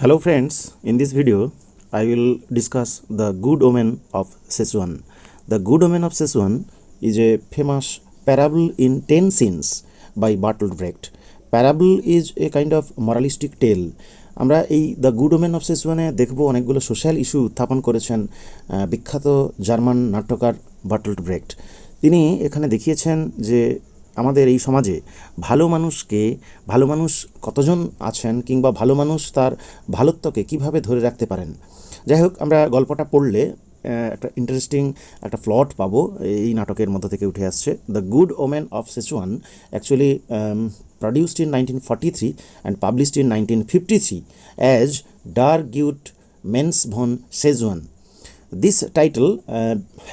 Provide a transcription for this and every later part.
Hello friends, in this video I will discuss the good omen of Szechuan. The good omen of Szechuan is a famous parable in 10 scenes by Bertolt Brecht. Parable is a kind of moralistic tale. আমরা এই the good woman of সেচুয়ানে দেখব অনেকগুলো social issue উত্থাপন করেছেন বিখ্যাত German নাট্যকার বার্টল্ট ব্রেক্ট। তিনি এখানে দেখিয়েছেন যে আমাদের এই সমাজে ভালো মানুষ কতজন আছেন কিংবা ভালো মানুষ তার ভালোত্বকে কিভাবে ধরে রাখতে পারেন। যাই হোক, আমরা গল্পটা পড়লে একটা ইন্টারেস্টিং একটা প্লট পাবো এই নাটকের মধ্য থেকে উঠে আসছে। The good woman of Setzuan actually produced in 1943 and published in 1953 as Der Gut Mensch von Szechuan. This title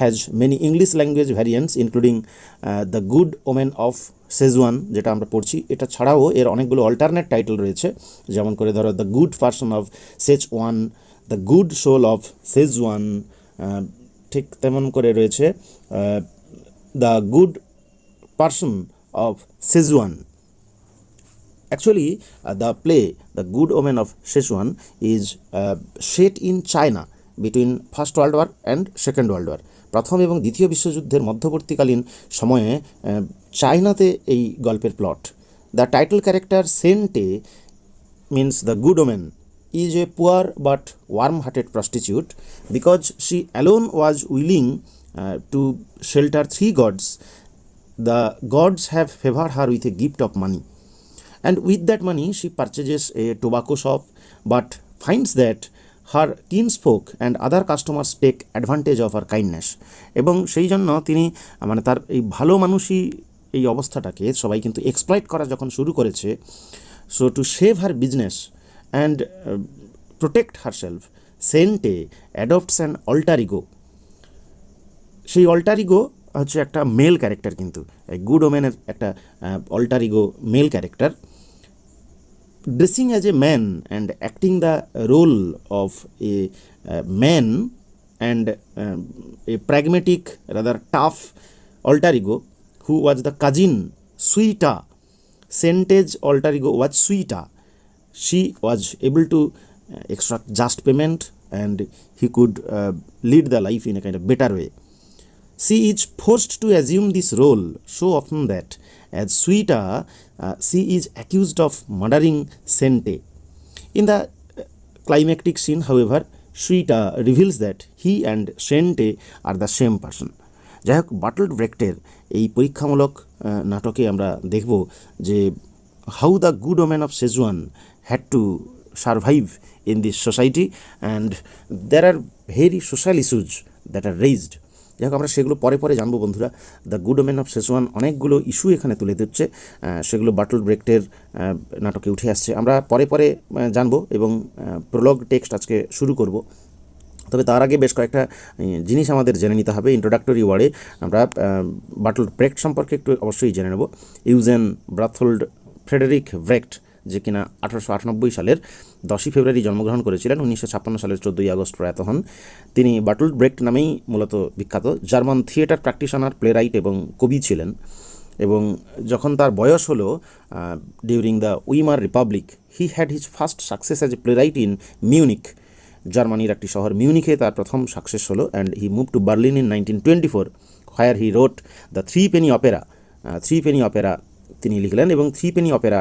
has many English language variants including The Good Omen of Szechuan যেটা আমরা পড়ছি। এটা ছাড়াও এর অনেকগুলো অল্টারনেট টাইটেল রয়েছে, যেমন করে ধরো the good person of Szechuan, the good soul of Szechuan, ঠিক তেমন করে রয়েছে the good person of Szechuan. Actually, the play The Good Omen of Szechuan is set in China between First World War and Second World War. প্রথম এবং দ্বিতীয় বিশ্বযুদ্ধের মধ্যবর্তীকালীন সময়ে চায়নাতে এই গল্পের plot. The title character Shen Te means the good omen is a poor but warm-hearted prostitute because she alone was willing to shelter three gods. The gods have favored her with a gift of money. And with that money she purchases a tobacco shop but finds that her kinsfolk and other customers take advantage of her kindness. এবং সেই জন্য তিনি মানে তার এই ভালো মানুষই এই অবস্থাটাকে সবাই কিন্তু এক্সপ্লয়েট করা যখন শুরু করেছে, so to save her business and protect herself, Shen Te adopts an alter ego. সেই অল্টার ইগো হচ্ছে একটা মেল ক্যারেক্টার, কিন্তু এই গুড ওমেনের একটা alter ego male character. Dressing as a man and acting the role of a man and a pragmatic, rather tough alter ego who was the cousin Suita. Sente's alter ego was Suita. She was able to extract just payment and he could lead the life in a kind of better way. She is forced to assume this role so often that as Suita, she is accused of murdering Sente. In the climactic scene, however, Suita reveals that he and Sente are the same person. যাই হোক, বার্টল্ট ব্রেক্টের এই পরীক্ষামূলক নাটকে আমরা দেখব যে how the good woman of Setzuan had to survive in this society and there are very social issues that are raised. যাই হোক, আমরা সেগুলো পরে পরে জানবো বন্ধুরা। The good woman of Setzuan অনেকগুলো ইস্যু এখানে তুলে দিচ্ছে, সেগুলো বার্টল্ট ব্রেক্টের নাটকে উঠে আসছে। আমরা পরে পরে জানবো এবং প্রোলগ টেক্সট আজকে শুরু করব। তবে তার আগে বেশ কয়েকটা জিনিস আমাদের জেনে নিতে হবে। ইন্ট্রোডাক্টরি ওয়ার্ডে আমরা বার্টল্ট ব্রেক্ট সম্পর্কে একটু অবশ্যই জেনে নেব। ইউজেন ব্রাথোল্ড ফ্রেডেরিক ব্রেক্ট, যে কিনা 1898 সালের 10 ফেব্রুয়ারি জন্মগ্রহণ করেছিলেন, 1956 সালের 14 আগস্ট প্রয়াত হন। তিনি বার্টল্ট ব্রেক্ট নামেই মূলত বিখ্যাত। জার্মান থিয়েটার প্র্যাকটিশনার, প্লেরাইট এবং কবি ছিলেন। এবং যখন তার বয়স হলো, during the Weimar Republic, he had his first success as a playwright in Munich. জার্মানির একটি শহর মিউনিকে তার প্রথম সাকসেস হলো, and he move to Berlin in 1924 where he wrote the threepenny opera. Threepenny opera তিনি লিখলেন, এবং থ্রি পেনি অপেরা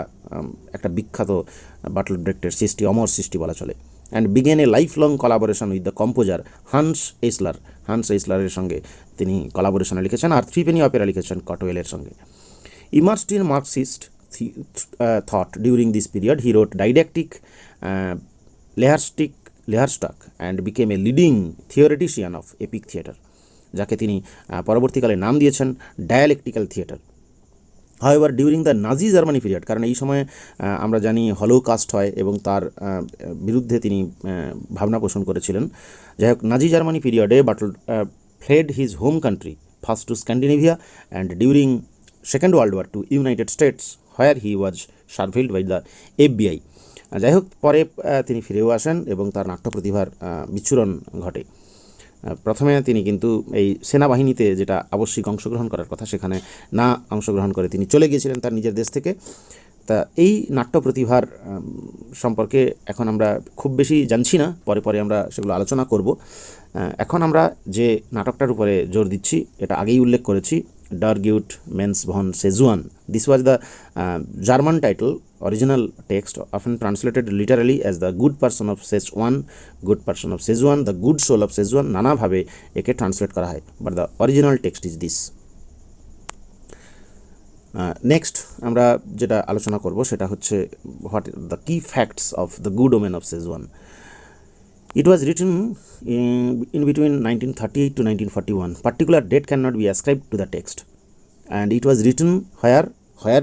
একটা বিখ্যাত বার্টল্ট ব্রেক্টের সৃষ্টি, অমর সৃষ্টি বলা চলে। And began a life long collaboration with the composer Hanns এইসলারের সঙ্গে তিনি কলাবোরেশনে লিখেছেন, আর থ্রি পেনি অপেরা লিখেছেন কটওয়েলের সঙ্গে। Immersed in Marxist thought during this period, he wrote didactic Lehrstucke and became a leading theoretician of epic theatre, যাকে তিনি পরবর্তীকালে নাম দিয়েছেন dialectical theatre. However during the Nazi Germany period, কারণ এই সময়ে আমরা জানি হলোকাস্ট হয় এবং তার বিরুদ্ধে তিনি ভাবনা পোষণ করেছিলেন। যাই হোক, নাজি জার্মানি পিরিয়ডে Bertolt fled his home country first to Scandinavia and during Second World War to United States where he was surveilled by the FBI। যাই হোক, পরে তিনি ফিরেও আসেন এবং তার নাট্য প্রতিভার বিচ্ছুরণ ঘটে। প্রথমে তিনি কিন্তু এই সেনাবাহিনীতে যেটা আবশ্যিক অংশগ্রহণ করার কথা সেখানে না অংশগ্রহণ করে তিনি চলে গিয়েছিলেন তার নিজের দেশ থেকে। তা এই নাট্য প্রতিভার সম্পর্কে এখন আমরা খুব বেশি জানছি না, পরে পরে আমরা সেগুলো আলোচনা করব। এখন আমরা যে নাটকটার উপরে জোর দিচ্ছি এটা আগেই উল্লেখ করেছি, Der gute Mensch von Sezuan. This was the German title, original text often translated literally as the good person of Szechwan, good person of Sezuan, the good soul of Sezuan, নানাভাবে একে ট্রান্সলেট করা হয়, but the original text is this. Next আমরা যেটা আলোচনা করব সেটা হচ্ছে what the key facts of the good woman of Sezuan. It was written in between 1938 to 1941. Particular date cannot be ascribed to the text. And it was written where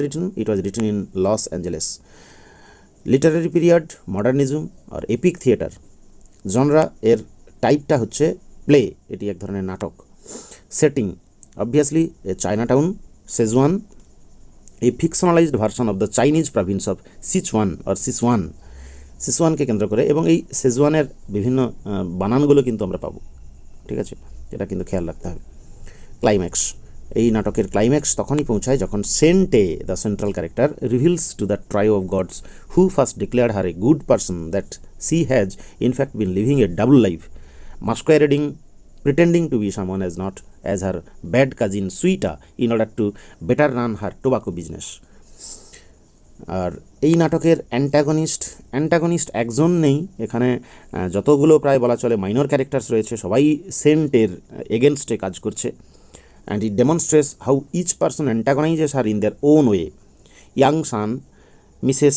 written? It was written in Los Angeles. Literary period, modernism or epic theater. Genre এর টাইপটা হচ্ছে play, এটি এক ধরনের নাটক। Setting obviously a Chinatown, Szechuan, a fictionalized version of the Chinese province of Szechuan or Szechuan, সেজুয়ানকে কেন্দ্র করে, এবং এই সেজুয়ানের বিভিন্ন বানানগুলো কিন্তু আমরা পাবো, ঠিক আছে, এটা কিন্তু খেয়াল রাখতে হবে। ক্লাইম্যাক্স, এই নাটকের ক্লাইম্যাক্স তখনই পৌঁছায় যখন Shen Te the central character reveals to the trio of gods who first declared her a good person that she has in fact been living a double life, masquerading pretending to be someone as not as her bad cousin Suita in order to better run her tobacco business. আর এই নাটকের antagonist একজন নেই এখানে, যতগুলো প্রায় বলা চলে minor characters রয়েছে সবাই সেন্টের এগেনস্টে কাজ করছে। And it demonstrates how each person antagonises her in their own way. Yang Sun, Mrs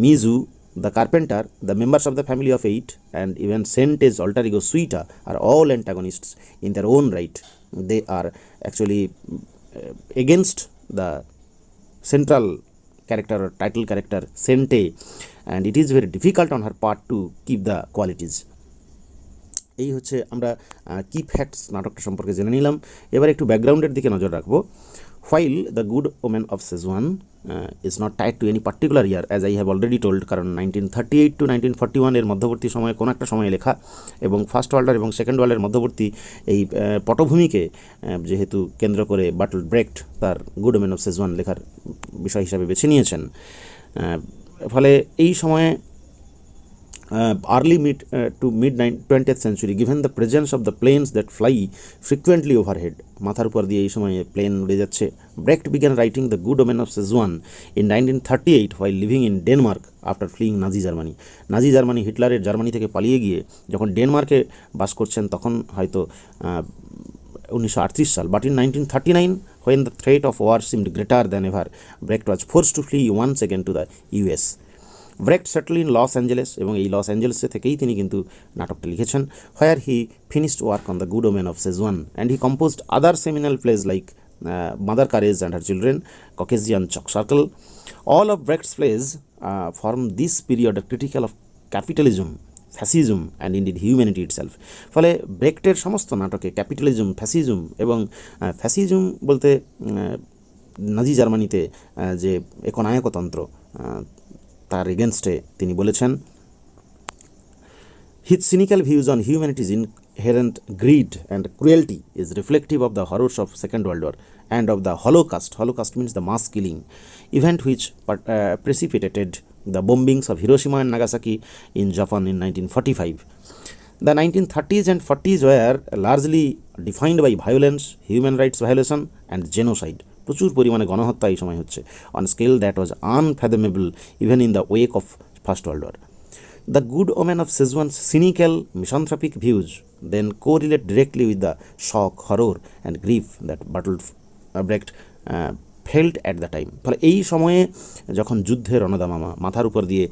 Mi Tzu, the carpenter, the members of the family of 8, and even Sente's alter ego Suita are all antagonists in their own right. They are actually against the central character or title character Sente, and it is very difficult on her part to keep the qualities. এই হচ্ছে আমরা কি facts নাটকটা সম্পর্কে জেনে নিলাম। এবার একটু ব্যাকগ্রাউন্ডের দিকে নজর রাখবো। While the good omen of Szechuan is not tied to any particular year, as I have already told, কারণ 1938 to 1941 এর মধ্যবর্তী সময়ে কোনো একটা সময়ে লেখা, এবং ফার্স্ট ওয়ার্ল্ড এবং সেকেন্ড ওয়ার্ল্ডের মধ্যবর্তী এই পটভূমিকে যেহেতু কেন্দ্র করে বার্টল্ট ব্রেক্ট তার গুড ওমেন অফ সেজুয়ান লেখার বিষয় হিসাবে বেছে নিয়েছেন, ফলে এই সময়ে early to mid 20th century, given the presence of the planes that fly frequently overhead, মাথার উপর দিয়ে এই সময়ে প্লেন উড়ে যাচ্ছে, Brecht began writing The Good Omen of Szechuan in 1938 while living in Denmark after fleeing Nazi Germany. Nazi Germany, হিটলারের Germany থেকে পালিয়ে গিয়ে যখন ডেনমার্কে বাস করছেন তখন হয়তো 1938 সাল, but in 1939 when the threat of war seemed greater than ever, Brecht was forced to flee once again to the US. Brecht settled in Los Angeles, এবং এই লস অ্যাঞ্জেলেসে থেকেই তিনি কিন্তু নাটকটা লিখেছেন, where he finished work on the Good Omen of Szechuan, and he composed other seminal plays like Mother Courage and Her Children, Caucasian Chalk Circle. All of Brecht's plays form this period critical of capitalism, fascism and indeed humanity itself. ফলে ব্রেক্টের সমস্ত নাটকে capitalism, fascism, এবং fascism বলতে নাজি জার্মানিতে যে একনায়কতন্ত্র তার এগেনস্টে তিনি বলেছেন। His cynical views on humanity's inherent greed and cruelty is reflective of the horrors of Second World War and of the Holocaust. Holocaust means the mass killing event which precipitated the bombings of Hiroshima and Nagasaki in Japan in 1945. The 1930s and 40s were largely defined by violence, human rights violation and genocide. প্রচুর পরিমাণে গণহত্যা এই সময় হচ্ছে, on scale that was unfathomable even in the wake of First World War. The Good Omen of Szechuan's cynical, misanthropic views then correlate directly with the shock, horror and grief that Bertolt Brecht felt at the time. ফলে এই সময়ে যখন যুদ্ধের রণদামামা, মাথার উপর দিয়ে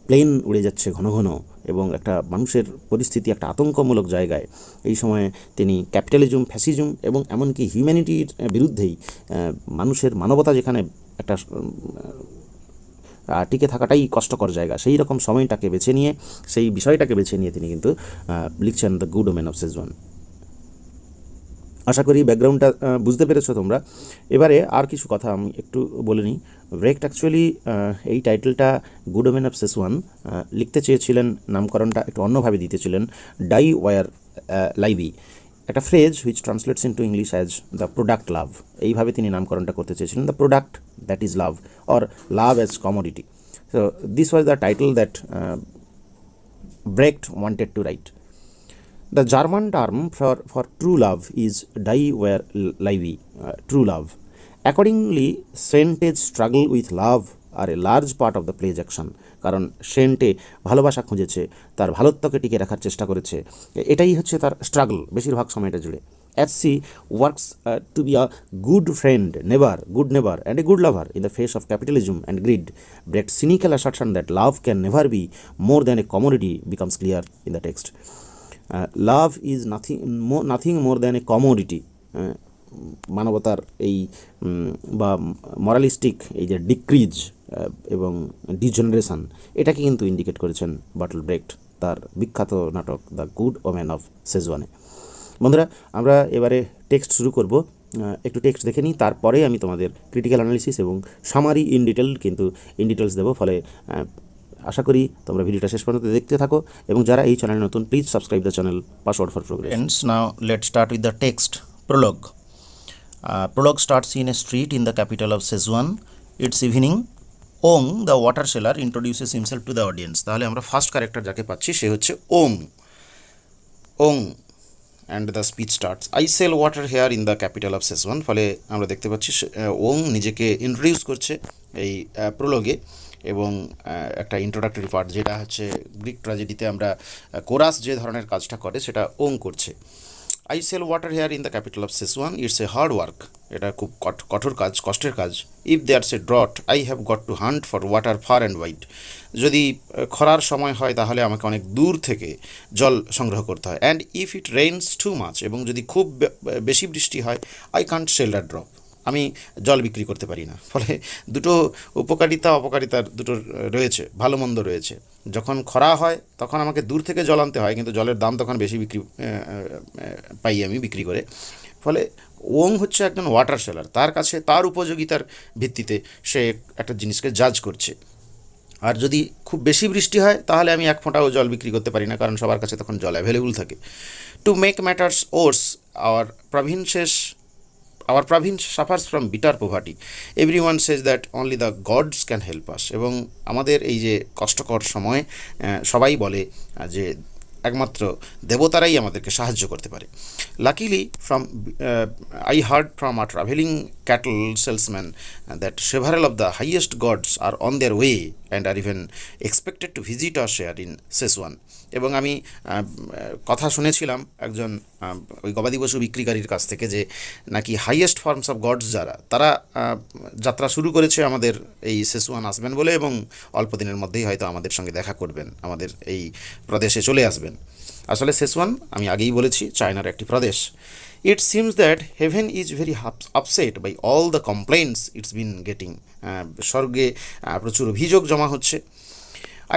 plane উড়ে যাচ্ছে ঘন ঘন, এবং একটা মানুষের পরিস্থিতি একটা আতঙ্কমূলক জায়গায়, এই সময়ে তিনি ক্যাপিটালিজম, ফ্যাসিজম এবং এমনকি হিউম্যানিটির বিরুদ্ধেই মানুষের মানবতা যেখানে একটা টিকে থাকাটাই কষ্টকর জায়গা, সেই রকম সময়টাকে বেছে নিয়ে, সেই বিষয়টাকে বেছে নিয়ে তিনি কিন্তু লিখছেন the good woman of Sezuan. আশা করি ব্যাকগ্রাউন্ডটা বুঝতে পেরেছো তোমরা। এবারে আর কিছু কথা আমি একটু বলে নিই। ব্রেক্ট অ্যাকচুয়ালি এই টাইটেলটা গুড ওমেন অফ সেজুয়ান লিখতে চেয়েছিলেন, নামকরণটা একটু অন্যভাবে দিতেছিলেন, ডাই ওয়ার লাইভি, একটা phrase which translates into English as the product love. এইভাবে তিনি নামকরণটা করতে চেয়েছিলেন, the product that is love or love as commodity. So this was the title that Brecht wanted to write. The German term for true love is Die were Liebe, true love. Accordingly, Sente's struggle with love are a large part of the play's action. কারণ সেন্টে ভালোবাসা খুঁজেছে, তার ভালোত্বকে টিকে রাখার চেষ্টা করেছে, এটাই হচ্ছে তার স্ট্রাগল বেশিরভাগ সময়টা জুড়ে। As she works to be a good friend, good neighbor and a good lover in the face of capitalism and greed, Brecht's cynical assertion that love can never be more than a commodity becomes clear in the text. Love is nothing more than a commodity. মানবতার এই বা মরালিস্টিক এই যে decrease এবং degeneration, এটাকে কিন্তু indicate করেছেন বার্টল্ট ব্রেক্ট তার বিখ্যাত নাটক দ্য গুড ওমেন অফ সেজওয়ানে। বন্ধুরা, আমরা এবারে টেক্সট শুরু করব। একটু টেক্সট দেখে নিই, তারপরে আমি তোমাদের ক্রিটিক্যাল অ্যানালিসিস এবং সামারি ইন ডিটেলস দেবো। ফলে আশা করি তোমরা ভিডিওটা শেষ পর্যন্ত দেখতে থাকো, এবং যারা এই চ্যানেলে নতুন, please subscribe the channel. Password for progress. Now let's start with the text. Prologue. Prologue starts in a street in the capital of Szechuan. It's evening. Ong, the water seller, introduces himself to the audience. তাহলে আমরা first character যাকে পাচ্ছি সে হচ্ছে Wong. Wong and the speech starts, I sell water here in the capital of Szechuan. ফলে আমরা দেখতে পাচ্ছি ওং নিজেকে ইন্ট্রোডিউস করছে এই প্রোলগে, এবং একটা ইন্ট্রোডাক্টরি পার্ট যেটা হচ্ছে গ্রিক ট্র্যাজেডিতে আমরা কোরাস যে ধরনের কাজটা করে সেটা ওং করছে। I sell water here in the capital of Szechuan. It's a hard work. এটা খুব কঠোর কাজ, কষ্টের কাজ। If there's a drought, I have got to hunt for water far and wide. যদি খরার সময় হয় তাহলে আমাকে অনেক দূর থেকে জল সংগ্রহ করতে হয়। And if it rains too much, এবং যদি খুব বেশি বৃষ্টি হয়, I can't sell a drop. আমি জল বিক্রি করতে পারি না। ফলে দুটো উপকারিতা অপকারিতার দুটো রয়েছে, ভালো মন্দ রয়েছে। যখন খরা হয় তখন আমাকে দূর থেকে জল আনতে হয়, কিন্তু জলের দাম তখন বেশি পাই আমি বিক্রি করে। ফলে ওং হচ্ছে একজন ওয়াটার সেলার, তার কাছে তার উপযোগিতার ভিত্তিতে সে একটা জিনিসকে জাজ করছে। আর যদি খুব বেশি বৃষ্টি হয় তাহলে আমি এক ফোঁটাও জল বিক্রি করতে পারি না, কারণ সবার কাছে তখন জল অ্যাভেলেবল থাকে। To make matters worse, our province suffers from bitter poverty. Everyone says that only the gods can help us. এবং আমাদের এই যে কষ্টকর সময় সবাই বলে যে একমাত্র দেবতারাই আমাদেরকে সাহায্য করতে পারে। Luckily, I heard from a traveling cattle salesman that several of the highest gods are on their way and are even expected to visit us here in Szechuan. এবং আমি কথা শুনেছিলাম একজন ওই গবাদি পশু বিক্রিকারীর কাছ থেকে যে নাকি হাইয়েস্ট ফর্মস অফ গডস যারা, তারা যাত্রা শুরু করেছে আমাদের এই সেচুয়ান আসবেন বলে, এবং অল্প দিনের মধ্যেই হয়তো আমাদের সঙ্গে দেখা করবেন, আমাদের এই প্রদেশে চলে আসবেন। আসলে সেচুয়ান আমি আগেই বলেছি চায়নার একটি প্রদেশ। It seems that heaven is very upset by all the complaints it's been getting. স্বর্গে প্রচুর অভিযোগ জমা হচ্ছে।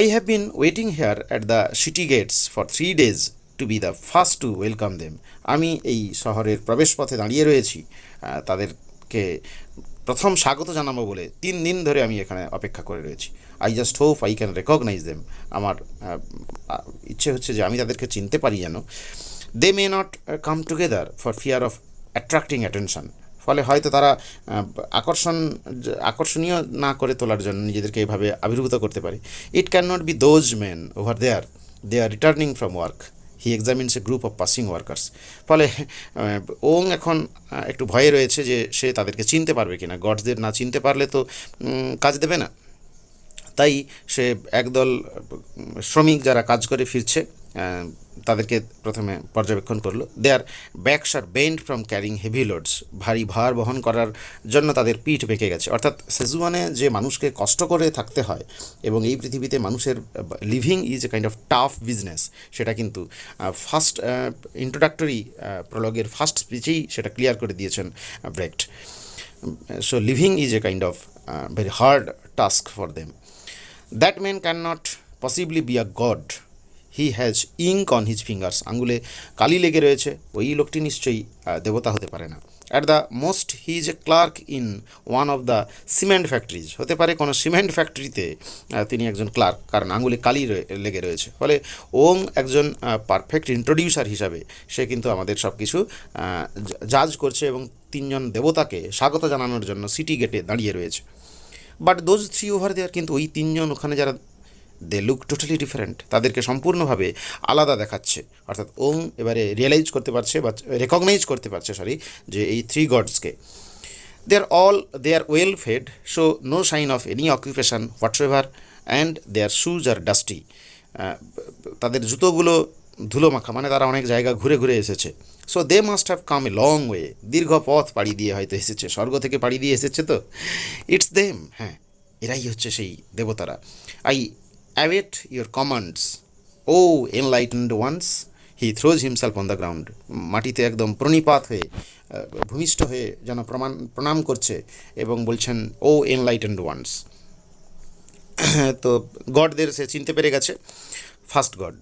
I have been waiting here at the city gates for 3 days to be the first to welcome them. আমি এই শহরের প্রবেশপথে দাঁড়িয়ে রয়েছি তাদেরকে প্রথম স্বাগত জানাবো বলে 3 দিন ধরে আমি এখানে অপেক্ষা করে রয়েছি। I just hope I can recognize them. আমার ইচ্ছে হচ্ছে যে আমি তাদেরকে চিনতে পারি যেন। They may not come together for fear of attracting attention. ফলে হয়তো তারা আকর্ষণীয় না করে তোলার জন্য নিজেদেরকে এভাবে আবির্ভূত করতে পারে। It can not be those men over there, they are returning from work, he examines a group of passing workers. ফলে ওং এখন একটু ভয়ে রয়েছে যে সে তাদেরকে চিনতে পারবে কিনা, গডসদের না চিনতে পারলে তো কাজ দেবে না। তাই সে একদল শ্রমিক যারা কাজ করে ফিরছে তাদেরকে প্রথমে পর্যবেক্ষণ করলো। Their backs are bent from carrying heavy loads, ভারী ভার বহন করার জন্য তাদের পিঠ বেঁকে গেছে। অর্থাৎ সেজুয়ানে যে মানুষকে কষ্ট করে থাকতে হয় এবং এই পৃথিবীতে মানুষের living is a kind of tough business, সেটা কিন্তু ফার্স্ট ইন্ট্রোডাক্টরি প্রলগের ফার্স্ট স্পিচেই সেটা ক্লিয়ার করে দিয়েছেন ব্রেক্ট। So living is a kind of very hard task for them. That man can not possibly be a god, he has ink on his fingers, আঙুলে কালি লেগে রয়েছে, ওই লোকটি নিশ্চয়ই দেবতা হতে পারে না। At the most he is a clerk in one of the cement factories, হতে পারে কোনো সিমেন্ট ফ্যাক্টরিতে তিনি একজন ক্লার্ক, কারণ আঙুলে কালি লেগে রয়েছে। ফলে ওং একজন পারফেক্ট ইন্ট্রোডিউসার হিসাবে সে কিন্তু আমাদের সব কিছু জাজ করছে এবং তিনজন দেবতাকে স্বাগত জানানোর জন্য সিটি গেটে দাঁড়িয়ে রয়েছে। But those three over there, কিন্তু ওই তিনজন ওখানে যারা, দে লুক টোটালি ডিফারেন্ট, তাদেরকে সম্পূর্ণভাবে আলাদা দেখাচ্ছে। অর্থাৎ ওং এবারে রিয়েলাইজ করতে পারছে বা রেকগনাইজ করতে পারছে যে এই three গডসকে। they are well fed, show no sign of any occupation whatsoever, and their shoes are dusty. তাদের জুতোগুলো ধুলো মাখা, মানে তারা অনেক জায়গা ঘুরে ঘুরে এসেছে। So they must have come a long way, দীর্ঘ পথ পাড়ি দিয়ে হয়তো এসেছে, স্বর্গ থেকে পাড়ি দিয়ে এসেছে। তো ইটস দেম, হ্যাঁ এরাই হচ্ছে সেই দেবতারা। I await your commands o enlightened ones. He throws himself on the ground, মাটিতে একদম প্রণিপাত হয়ে, ভূমিষ্ঠ হয়ে যেন প্রণাম করছে এবং বলছেন ও এনলাইটেন্ড ওয়ান্স। তো গডদের সে চিনতে পেরে গেছে। ফার্স্ট গড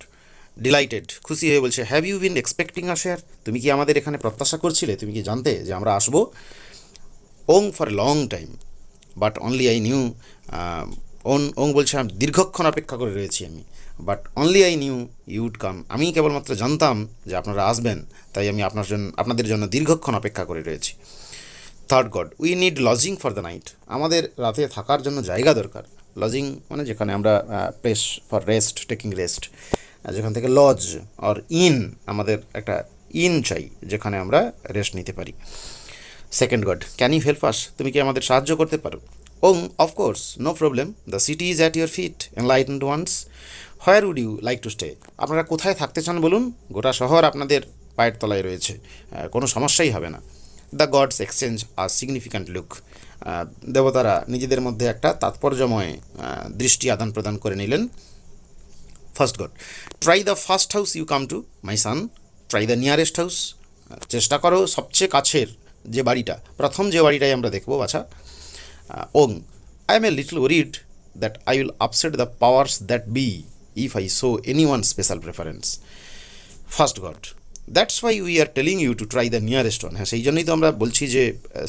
ডিলাইটেড, খুশি হয়ে বলছে, have you been expecting us here, তুমি কি আমাদের এখানে প্রত্যাশা করছিলে, তুমি কি জানতে যে আমরা আসবো? ওং for a long time but only I knew, ওং বলছে আমি দীর্ঘক্ষণ অপেক্ষা করে রয়েছি আমি, বাট অনলি আই নিউ ইউড কাম, আমি কেবলমাত্র জানতাম যে আপনারা আসবেন, তাই আমি আপনাদের জন্য দীর্ঘক্ষণ অপেক্ষা করে রয়েছি। Third god, we need lodging for the night, আমাদের রাতে থাকার জন্য জায়গা দরকার। লজিং মানে যেখানে আমরা place for rest, taking rest, যেখান থেকে লজ অর ইন, আমাদের একটা ইন চাই যেখানে আমরা রেস্ট নিতে পারি। Second god, can you help us, তুমি কি আমাদের সাহায্য করতে পারো? Wong, of course, no problem, the city is at your feet, enlightened ones, where would you like to stay, আপনারা কোথায় থাকতে চান বলুন, গোটা শহর আপনাদের পায়ের তলায় রয়েছে, কোনো সমস্যাই হবে না। The gods exchange a significant look, দেবতারা নিজেদের মধ্যে একটা তাৎপর্যময় দৃষ্টি আদান প্রদান করে নিলেন। First god, try the first house you come to my son, try the nearest house, চেষ্টা করো সবচেয়ে কাছের যে বাড়িটা, প্রথম যে বাড়িটাই আমরা দেখবো বাছা। Wong, I am a little worried that I will upset the powers that be if I show any one special preference. First god, that's why we are telling you to try the nearest one, হ্যাঁ সেই জন্যই তো আমরা বলছি যে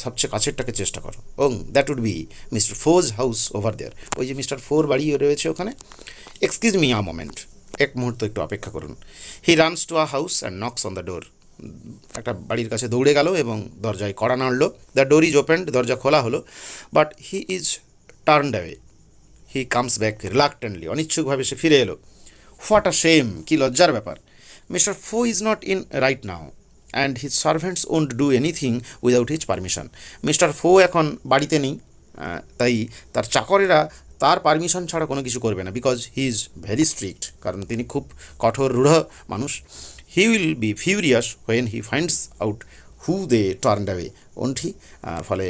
সবচেয়ে কাছেরটাকে চেষ্টা করো। Wong, that would be mister Fo's house over there, ওই যে মিস্টার ফোর বাড়ি রয়েছে ওখানে। এক্সকিউজ মি আ মোমেন্ট, এক মুহূর্ত একটু অপেক্ষা করুন। He runs to a house and knocks on the door, একটা বাড়ির কাছে দৌড়ে গেল এবং দরজায় কড়া নাড়ল। দ্য ডোর ইজ ওপেন্ড, দরজা খোলা হলো, but he is turned away, he comes back reluctantly, অনিচ্ছুকভাবে সে ফিরে এলো। হোয়াট আ শেম, কী লজ্জার ব্যাপার। মিস্টার ফো is not in right now and his servants won't do anything without his permission, mister ফো এখন বাড়িতে নেই, তাই তার চাকরেরা তার পারমিশন ছাড়া কোনো কিছু করবে না, because he is very strict, কারণ তিনি খুব কঠোর রূঢ় মানুষ। He will be furious when he finds out who they turned away, won't he, ফলে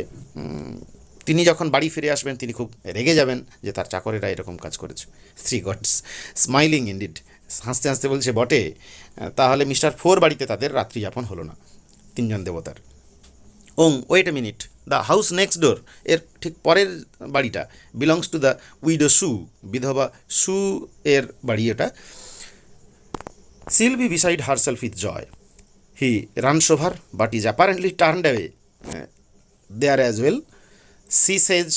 তিনি যখন বাড়ি ফিরে আসবেন তিনি খুব রেগে যাবেন যে তার চাকরেরা এরকম কাজ করেছে। থ্রি গডস স্মাইলিং ইনডিড, হাসতে হাসতে বলছে বটে, তাহলে মিস্টার ফোর বাড়িতে তাদের রাত্রি যাপন হলো না, তিনজন দেবতার। Wong, wait a minute, the house next door, এর ঠিক পরের বাড়িটা, বিলংস টু দ্য উইডো সু, বিধবা সু এর বাড়ি এটা। She'll be beside herself with joy, he runs over but is apparently turned away there as well. She says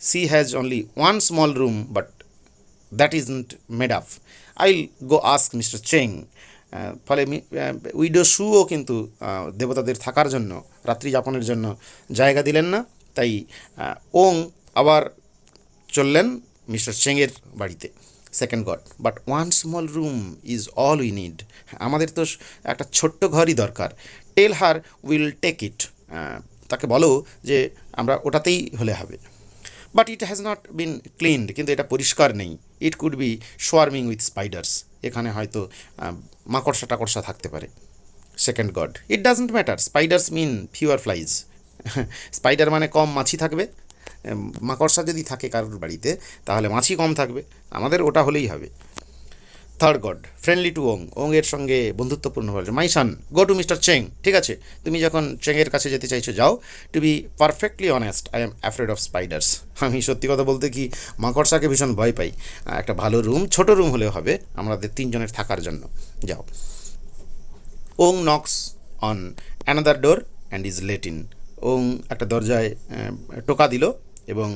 she has only one small room, but that isn't made up. I'll go ask Mr. Cheng. ফলে widow শুও কিন্তু দেবতাদের থাকার জন্য, রাত্রি যাপনের জন্য জায়গা দিলেন না, তাই ওং আবার চললেন মিস্টার চেংয়ের বাড়িতে। Second god, but one small room is all we need, আমাদের তো একটা ছোট্ট ঘরই দরকার। টেল হার উইল টেক ইট, তাকে বলো যে আমরা ওটাতেই হলে হবে। But it has not been cleaned, কিন্তু এটা পরিষ্কার নেই। It could be swarming with spiders, এখানে হয়তো মাকড়সা টাকড়সা থাকতে পারে। Second god, it doesn't matter, spiders mean fewer flies, spider মানে কম মাছি থাকবে, মাকড়সা যদি থাকে কারোর বাড়িতে তাহলে মাছি কম থাকবে, আমাদের ওটা হলেই হবে। থার্ড গড, ফ্রেন্ডলি টু ওং, ওং এর সঙ্গে বন্ধুত্বপূর্ণ বলে, মাই সান গো টু মিস্টার চেং, ঠিক আছে তুমি যখন চেংয়ের কাছে যেতে চাইছো যাও। To be perfectly honest, I am afraid of spiders, আমি সত্যি কথা বলতে কি মাকড়সাকে ভীষণ ভয় পাই, একটা ভালো রুম, ছোট রুম হলেও হবে আমাদের তিনজনের থাকার জন্য, যাও। Wong knocks on another door and is let in, Wong একটা দরজায় টোকা দিল এবং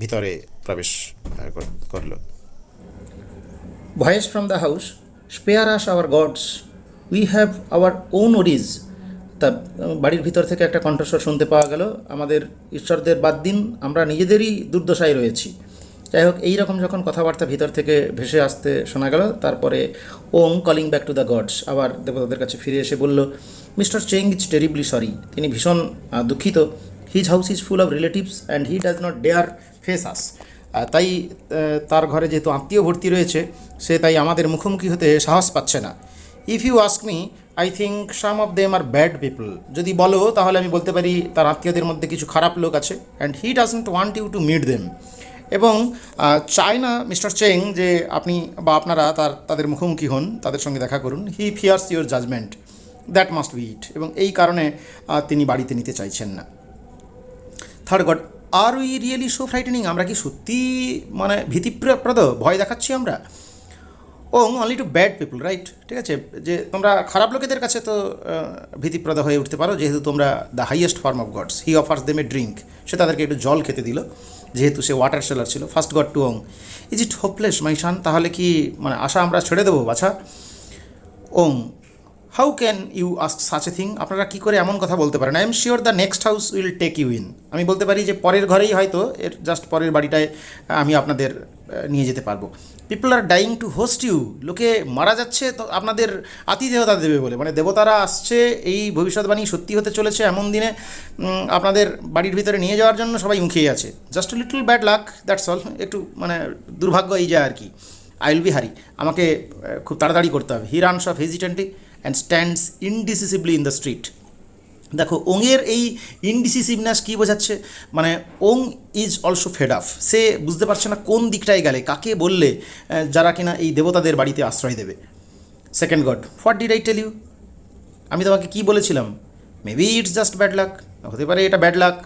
ভিতরে প্রবেশ করলো। Voice from the house, spare us our gods, we have our own worries, তা বাড়ির ভিতর থেকে একটা কণ্ঠস্বর শুনতে পাওয়া গেল, আমাদের ঈশ্বরদের বাদ দিন, আমরা নিজেদেরই দুর্দশায় রয়েছি। যাই হোক, এইরকম যখন কথাবার্তা ভিতর থেকে ভেসে আসতে শোনা গেল, তারপরে Wong calling back to the gods আবার দেবতাদের কাছে ফিরে এসে বলল, মিস্টার চেং ইজ টেরিবলি সরি, তিনি ভীষণ দুঃখিত। His house is full of relatives and he does not dare face us. তাই তার ঘরে যেহেতু আত্মীয় ভর্তি রয়েছে, সে তাই আমাদের মুখোমুখি হতে সাহস পাচ্ছে না। If you ask me, I think some of them are bad people. যদি বলো তাহলে আমি বলতে পারি তার আত্মীয়দের মধ্যে কিছু খারাপ লোক আছে। And he doesn't want you to meet them. এবং চায় না মিস্টার চেং যে আপনি বা আপনারা তাদের মুখোমুখি হন, তাদের সঙ্গে দেখা করুন। He fears your judgement, that must be it. এবং এই কারণে তিনি বাড়িতে নিতে চাইছেন না। Third god, are we really so frightening, আমরা কি সত্যি মানে ভীতিপ্রদ, ভয় দেখাচ্ছি আমরা? Wong only to bad people, right? ঠিক আছে, যে তোমরা খারাপ লোকেদের কাছে তো ভীতিপ্রদ হয়ে উঠতে পারো, যেহেতু তোমরা the highest form of gods. He offers them a drink, সে তাদেরকে একটু জল খেতে দিল, যেহেতু সে ওয়াটার সেলার ছিল। First god to Wong, is it hopeless my son, তাহলে কি মানে আশা আমরা ছেড়ে দেবো বাছা? Wong, how can you ask such a thing, আপনারা কী করে এমন কথা বলতে পারেন? I am sure the next house will take you in, আমি বলতে পারি যে পরের ঘরেই হয়তো, এর জাস্ট পরের বাড়িটায় আমি আপনাদের নিয়ে যেতে পারবো। People are dying to host you, লোকে মারা যাচ্ছে তো আপনাদের আতিথেয়তা দেবে বলে, মানে দেবতারা আসছে, এই ভবিষ্যৎবাণী সত্যি হতে চলেছে এমন দিনে আপনাদের বাড়ির ভিতরে নিয়ে যাওয়ার জন্য সবাই মুখিয়ে আছে। Just little bad luck, that's all, একটু মানে দুর্ভাগ্য এই যায় আর কি। আই উইল বি হারি, আমাকে খুব তাড়াতাড়ি করতে হবে। He runs off hesitantly and stands indecisively in the street. দেখো ওংয়ের এই ইনডিসিসিভনেস কী বোঝাচ্ছে, মানে Wong is also fed off, সে বুঝতে পারছে না কোন দিকটায় গেলে, কাকে বললে যারা কিনা এই দেবতাদের বাড়িতে আশ্রয় দেবে। Second god, what did I tell you, আমি তোমাকে কী বলেছিলাম? Maybe it's just bad luck, হতে পারে এটা ব্যাড লাক,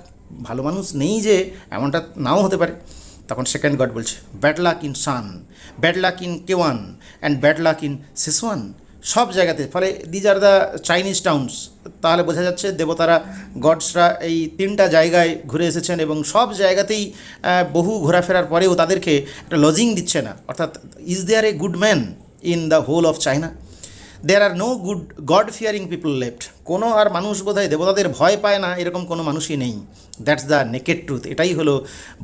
ভালো মানুষ নেই যে এমনটা নাও হতে পারে। তখন সেকেন্ড গড বলছে, bad luck in Shun, bad luck in Kwan and bad luck in Setzuan, সব জায়গাতে। ফলে these are the Chinese towns, তাহলে বোঝা যাচ্ছে দেবতারা, গডসরা এই তিনটা জায়গায় ঘুরে এসেছেন এবং সব জায়গাতেই বহু ঘোরাফেরার পরেও তাদেরকে একটা লজিং দিচ্ছে না। অর্থাৎ is there a good man in the whole of China? There are no good god fearing people left, কোনো আর মানুষ বোধহয় দেবতাদের ভয় পায় না এরকম কোনো মানুষই নেই। দ্যাটস দ্য নেকেড ট্রুথ, এটাই হলো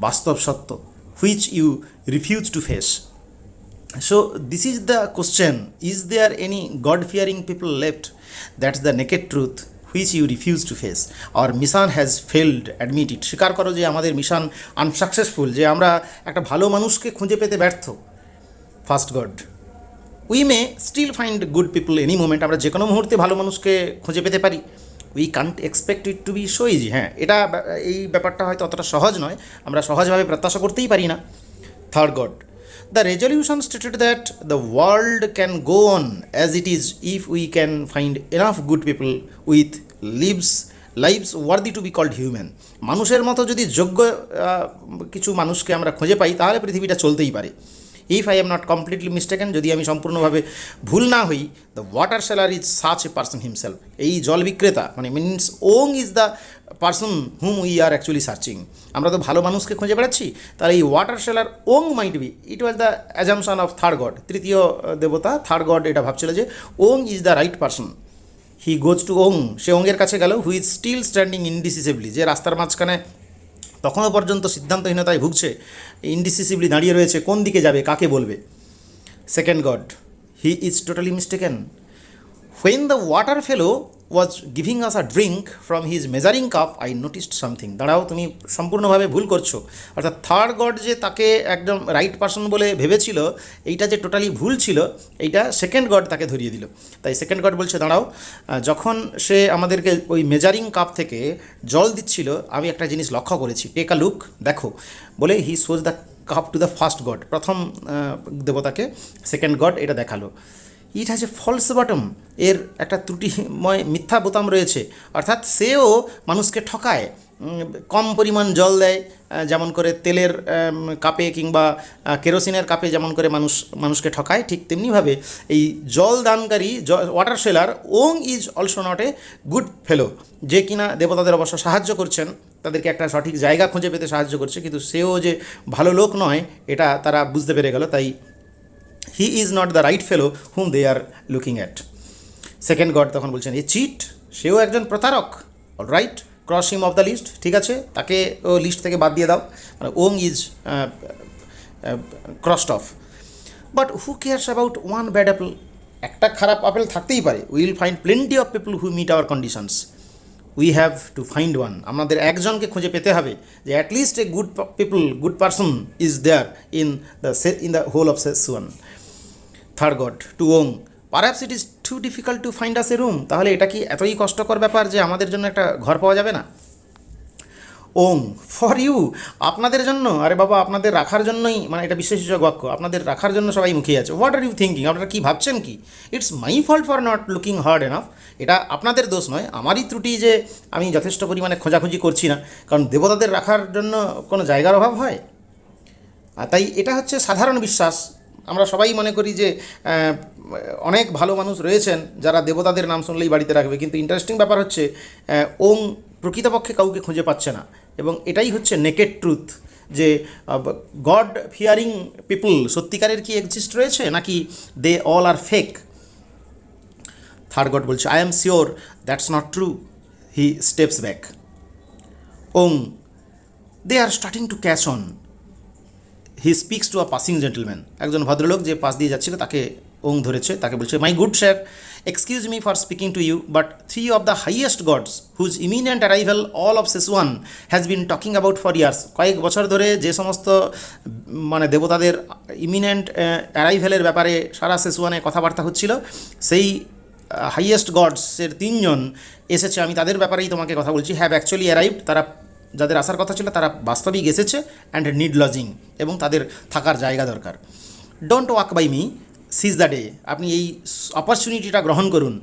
বাস্তব সত্য, which you refuse to face. So this is the question, is there any God-fearing people left? That's the naked truth which you refuse to face. Our mission has failed, admit it. স্বীকার করো যে আমাদের mission unsuccessful, যে আমরা একটা ভালো মানুষকে খুঁজে পেতে ব্যর্থ। First god, we may still find good people any moment, আমরা যে কোনো মুহূর্তে ভালো মানুষকে খুঁজে পেতে পারি। We can't expect it to be so easy, হ্যাঁ এটা এই ব্যাপারটা হয়তো অতটা সহজ নয়, আমরা সহজভাবে প্রত্যাশা করতেই পারি না। Third god, the resolution stated that the world can go on as it is if we can find enough good people with lives worthy to be called human. মানুষের মতো যদি যোগ্য কিছু মানুষকে আমরা খুঁজে পাই তাহলে পৃথিবীটা চলতেই পারে। If I am not completely mistaken, যদি আমি সম্পূর্ণভাবে ভুল না হই, the water seller is such a person himself, এই জল বিক্রেতা মানে মিনস ওং is the person hmm we are actually searching. আমরা তো ভালো মানুষকে খুঁজে বেড়াচ্ছি, তাহলে এই ওয়াটার সেলার ওং might be, it was the assumption of third god, তৃতীয় দেবতা থার্ড গড এটা ভাবছিল যে ওং is the right person. He goes to ওং, সে ওংয়ের কাছে গেল, হু ইজ স্টিল স্ট্যান্ডিং ইনডিসিসিভলি, যে রাস্তার মাঝখানে তখনও পর্যন্ত সিদ্ধান্তহীনতায় ভুগছে, ইনডিসিসিভলি দাঁড়িয়ে রয়েছে, কোন দিকে যাবে, কাকে বলবে। Second god, he is totally mistaken. When the water fellow was giving us a drink from his measuring cup, I noticed something. দাঁড়াও, তুমি সম্পূর্ণভাবে ভুল করছো। অর্থাৎ থার্ড গড যে তাকে একদম রাইট পার্সন বলে ভেবেছিল, এইটা যে টোটালি ভুল ছিল, এইটা সেকেন্ড গড তাকে ধরিয়ে দিল। তাই সেকেন্ড গড বলছে, দাঁড়াও, যখন সে আমাদেরকে ওই মেজারিং কাপ থেকে জল দিচ্ছিল, আমি একটা জিনিস লক্ষ্য করেছি, টেক আ লুক, দেখো, বলে he shows the cup to the first god, প্রথম দেবতাকে সেকেন্ড গড এটা দেখালো। It has a false bottom, এর একটা ত্রুটিময় মিথ্যা বোতাম রয়েছে। অর্থাৎ সেও মানুষকে ঠকায়, কম পরিমাণ জল দেয়, যেমন করে তেলের কাপে কিংবা কেরোসিনের কাপে যেমন করে মানুষকে ঠকায়, ঠিক তেমনিভাবে এই জল দানকারী water seller Wong is also not a good fellow, যে কিনা দেবতাদের অবশ্য সাহায্য করছেন, তাদেরকে একটা সঠিক জায়গা খুঁজে পেতে সাহায্য করছে, কিন্তু সেও যে ভালো লোক নয় এটা তারা বুঝতে পেরে গেল। তাই he is not the right fellow hmm they are looking at. Second god তখন বলছেন, এ চিট, সেও একজন প্রতারক। Alright, cross him off the list, ঠিক আছে, তাকে ও লিস্ট থেকে বাদ দিয়ে দাও, মানে Wong is crossed off. But who cares about one bad apple? একটা খারাপ আপেল থাকতেই পারে। Will find plenty of people who meet our conditions. We have to find one. আমাদের একজনকে খুঁজে পেতে হবে যে at least a good people, good person is there in the whole of Setzuan. Third god to Wong, perhaps it is too difficult to find us a room. তাহলে এটা কি এতই কষ্টকর ব্যাপার যে আমাদের জন্য একটা ঘর পাওয়া যাবে না? ওং, ফর ইউ, আপনাদের জন্য। আরে বাবা, আপনাদের রাখার জন্যই, মানে এটা বিশেষসূচক বাক্য, আপনাদের রাখার জন্য সবাই মুখিয়ে আছে। হোয়াট আর ইউ থিঙ্কিং, আপনারা কি ভাবছেন কি? It's my fault for not looking hard enough. এটা আপনাদের দোষ নয়, আমারই ত্রুটি যে আমি যথেষ্ট পরিমাণে খোঁজাখুঁজি করছি না। কারণ দেবতাদের রাখার জন্য কোনো জায়গার অভাব হয়? আর তাই এটা হচ্ছে সাধারণ বিশ্বাস। আমরা সবাই মনে করি যে অনেক ভালো মানুষ রয়েছেন যারা দেবতাদের নাম শুনলেই বাড়িতে রাখবে, কিন্তু ইন্টারেস্টিং ব্যাপার হচ্ছে ওং প্রকৃতপক্ষে কাউকে খুঁজে পাচ্ছে না। এবং এটাই হচ্ছে নেকেড ট্রুথ, যে গড ফিয়ারিং পিপল সত্যিকারের কি এক্সিস্ট রয়েছে, নাকি they all are fake? Third god বলছে, I am sure that's not true. He steps back. Wong, they are starting to catch on. He speaks to a passing gentleman. একজন ভদ্রলোক যে পাশ দিয়ে যাচ্ছিল তাকে ওং ধরেছে, তাকে বলছে, my good sir, excuse me for speaking to you, but three of the highest gods whose imminent arrival all of Setzuan has been talking about for years. কয়েক বছর ধরে যে সমস্ত মানে দেবতাদের ইমিনেন্ট অ্যারাইভেলের ব্যাপারে সারা সেসুয়ানে কথাবার্তা হচ্ছিল, সেই হাইয়েস্ট গডসের তিনজন এসেছে, আমি তাদের ব্যাপারেই তোমাকে কথা বলছি। হ্যাভ অ্যাকচুয়ালি অ্যারাইভড, তারা যাদের আসার কথা ছিল তারা বাস্তবিক এসেছে, অ্যান্ড নিড লজিং, এবং তাদের থাকার জায়গা দরকার। Don't walk by me, seize the day, আপনি এই অপরচুনিটিটা গ্রহণ করুন।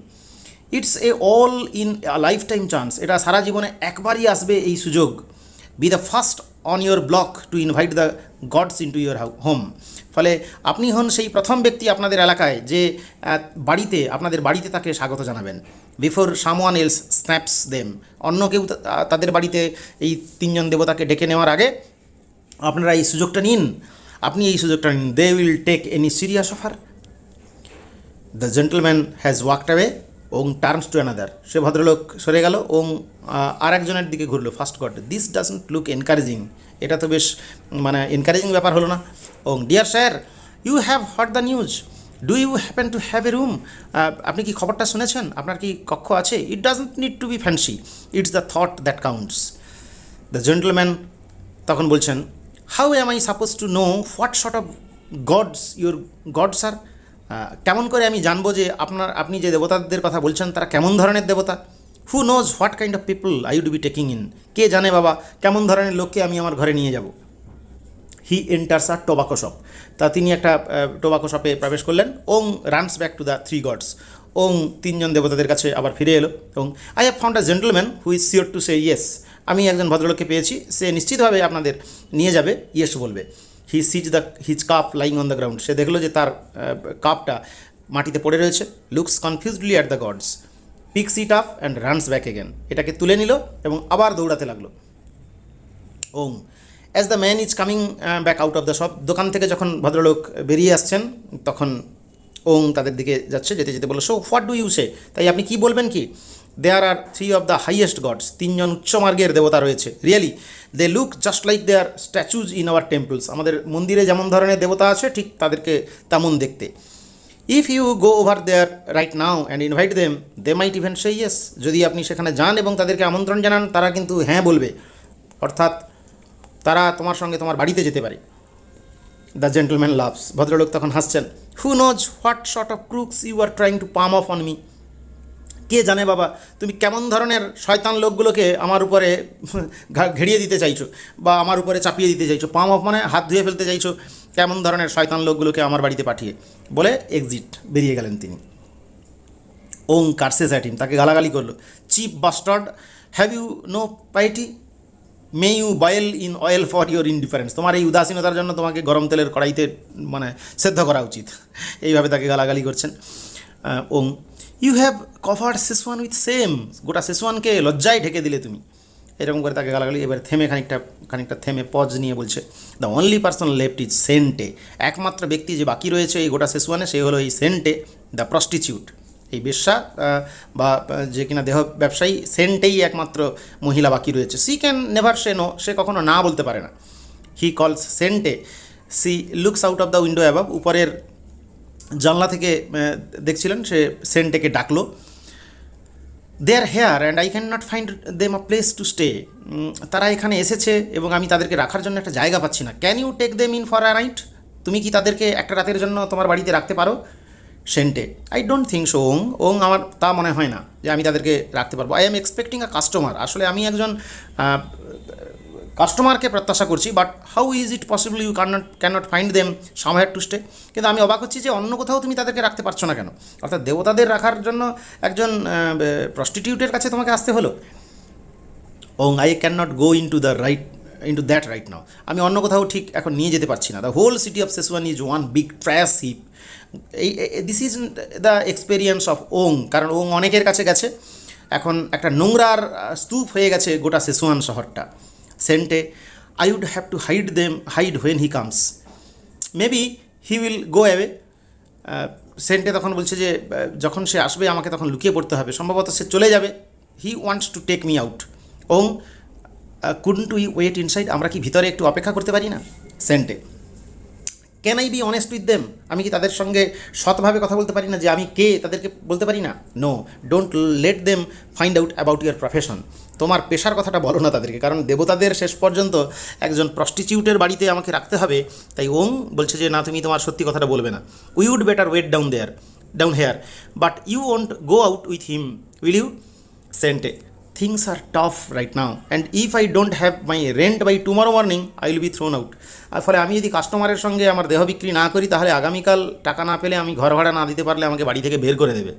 It's a all in life time chance, এটা সারা জীবনে একবারই আসবে এই সুযোগ। Be the first on your block to invite the gods in to your home. ফলে আপনি হন সেই প্রথম ব্যক্তি আপনাদের এলাকায় যে আপনাদের বাড়িতে তাকে স্বাগত জানাবেন। Before someone else snaps them, অন্য কেউ তাদের বাড়িতে এই তিনজন দেবতাকে ডেকে নেওয়ার আগে আপনারা এই সুযোগটা নিন, আপনি এই সুযোগটা নিন। They will take any serious offer. The gentleman has walked away. Wong turns to another, সে ভদ্রলোক সরে গেল। ওং আর একজনের দিকে ঘুরলো। First god, this doesn't look encouraging, এটা তো বেশ মানে এনকারেজিং ব্যাপার হলো না। Wong, dear sir, you have heard the news, do you happen to have a room? আপনি কি খবরটা শুনেছেন? আপনার কি কক্ষ আছে? It doesn't need to B fancy, it's the thought that counts. The gentleman তখন বলছেন, how am I supposed to know what sort of gods your gods are? কেমন করে আমি জানবো যে আপনি যে দেবতাদের কথা বলছেন তারা কেমন ধরনের দেবতা? Who knows what kind of people I would be taking in? কে জানে বাবা কেমন ধরনের লোককে আমি আমার ঘরে নিয়ে যাব। He enters a tobacco shop, তা তিনি একটা টোবাকো শপে প্রবেশ করলেন। Wong runs back to the three gods, Wong তিনজন দেবতাদের কাছে আবার ফিরে এলো। এবং I have found a gentleman who is sure to say yes, আমি একজন ভদ্রলোককে পেয়েছি, সে নিশ্চিতভাবে আপনাদের নিয়ে যাবে, ইয়েস বলবে। He sees the his cup lying on the ground, সে দেখলো যে তার কাপটা মাটিতে পড়ে রয়েছে। Looks confusedly at the gods, picks it up and runs back again, এটাকে তুলে নিল এবং আবার দৌড়াতে লাগলো। Wong, as the man is coming back out of the shop, দোকান থেকে যখন ভদ্রলোক বেরিয়ে আসছেন তখন ওং তাদের দিকে যাচ্ছে, যেতে যেতে বললো, so what do you say? তাই আপনি কি বলবেন কি? There are three of the highest gods, তিনজন উচ্চমার্গের দেবতা রয়েছে। Really they look just like they are statues in our temples, আমাদের মন্দিরে যেমন ধরনের দেবতা আছে ঠিক তাদেরকে তেমন দেখতে। If you go over there right now and invite them, they might even say yes, যদি আপনি সেখানে যান এবং তাদেরকে আমন্ত্রণ জানান তারা কিন্তু হ্যাঁ বলবে, অর্থাৎ তারা তোমার সঙ্গে তোমার বাড়িতে যেতে পারে। দ্য জেন্টলম্যান লাভস, ভদ্রলোক তখন হাসছেন। Who knows what sort of crooks you are trying to palm off on me? কে জানে বাবা তুমি কেমন ধরনের শয়তান লোকগুলোকে আমার উপরে ঘেরিয়ে দিতে চাইছো বা আমার উপরে চাপিয়ে দিতে চাইছো। পাম অফ মানে হাত ধুয়ে ফেলতে চাইছো, কেমন ধরনের শয়তান লোকগুলোকে আমার বাড়িতে পাঠিয়ে, বলে এক্সিট, বেরিয়ে গেলেন তিনি। ওং কার্সেস অ্যাট হিম, তাকে গালাগালি করলো। Cheap bastard, have you no pity, may you boil in oil for your indifference, তোমার এই উদাসীনতার জন্য তোমাকে গরম তেলের কড়াইতে মানে সেদ্ধ করা উচিত, এইভাবে তাকে গালাগালি করছেন। Wang, you have covered Szechwan with shame, গোটা সেসওয়ানকে লজ্জায় ঢেকে দিলে তুমি, এরকম করে তাকে গালাগালি। এবার থেমে খানিকটা থেমে পজ নিয়ে বলছে, the only person left is Shen Te, একমাত্র ব্যক্তি যে বাকি রয়েছে এই গোটা সেসওয়ানে সে হলো এই সেন্টে, দ্য প্রস্টিটিউট। এই বেশ্যা বা যে কিনা দেহ ব্যবসায়ী সেন্টেই একমাত্র মহিলা বাকি রয়েছে। She can never say no, সে কখনো না বলতে পারে না। He calls Shen Te, she looks out of the window above, উপরের জানলা থেকে দেখছিলেন, সে সেন্টেকে ডাকলো। They are here and I can not find them a place to stay, তারা এখানে এসেছে এবং আমি তাদেরকে রাখার জন্য একটা জায়গা পাচ্ছি না। Can you take them in for a night, তুমি কি তাদেরকে একটা রাতের জন্য তোমার বাড়িতে রাখতে পারো? সেন্টে, আই ডোন্ট থিঙ্ক সো ওং, ওং আমার তা মনে হয় না যে আমি তাদেরকে রাখতে পারবো। I am expecting a customer, আসলে আমি একজন কাস্টমারকে প্রত্যাশা করছি। But how is it possible you can't find them somewhere to stay, কিন্তু আমি অবাক হচ্ছি যে অন্য কোথাও তুমি তাদেরকে রাখতে পারছো না কেন? অর্থাৎ দেবতাদের রাখার জন্য একজন প্রস্টিটিউটের কাছে তোমাকে আসতে হলো। Wang, I can not go into that right now, আমি অন্য কোথাও ঠিক এখন নিয়ে যেতে পারছি না। The whole city of Szechwan is one big trash heap, this is the experience of Wang, কারণ ওং অনেকের কাছে গেছে, এখন একটা নোংরার স্তূপ হয়ে গেছে গোটা সেসুয়ান শহরটা। Shen Te, I would have to hide when he comes, maybe he will go away. Shen Te তখন বলছে যে যখন সে আসবে আমাকে তখন লুকিয়ে পড়তে হবে, সম্ভবত সে চলে যাবে। He wants to take me out. Wang, couldn't we wait inside, আমরা কি ভিতরে একটু অপেক্ষা করতে পারি না? Shen Te, can I be honest with them, আমি কি তাদের সঙ্গে সৎভাবে কথা বলতে পারি না, যে আমি কে তাদেরকে বলতে পারি না? No, don't let them find out about your profession, তোমার পেশার কথাটা বলো না তাদেরকে, কারণ দেবতাদের শেষ পর্যন্ত একজন প্রস্টিটিউটের বাড়িতে আমাকে রাখতে হবে। তাই ওং বলছে যে না, তুমি তোমার সত্যি কথাটা বলবে না। We would better wait down here, but you won't go out with him, will you? Shen Te, things are tough right now and if I don't have my rent by tomorrow morning I will be thrown out. আর ফলে আমি যদি কাস্টমারের সঙ্গে আমার দেহ বিক্রি না করি, তাহলে আগামীকাল টাকা না পেলে, আমি ঘর ভাড়া না দিতে পারলে আমাকে বাড়ি থেকে বের করে দেবে।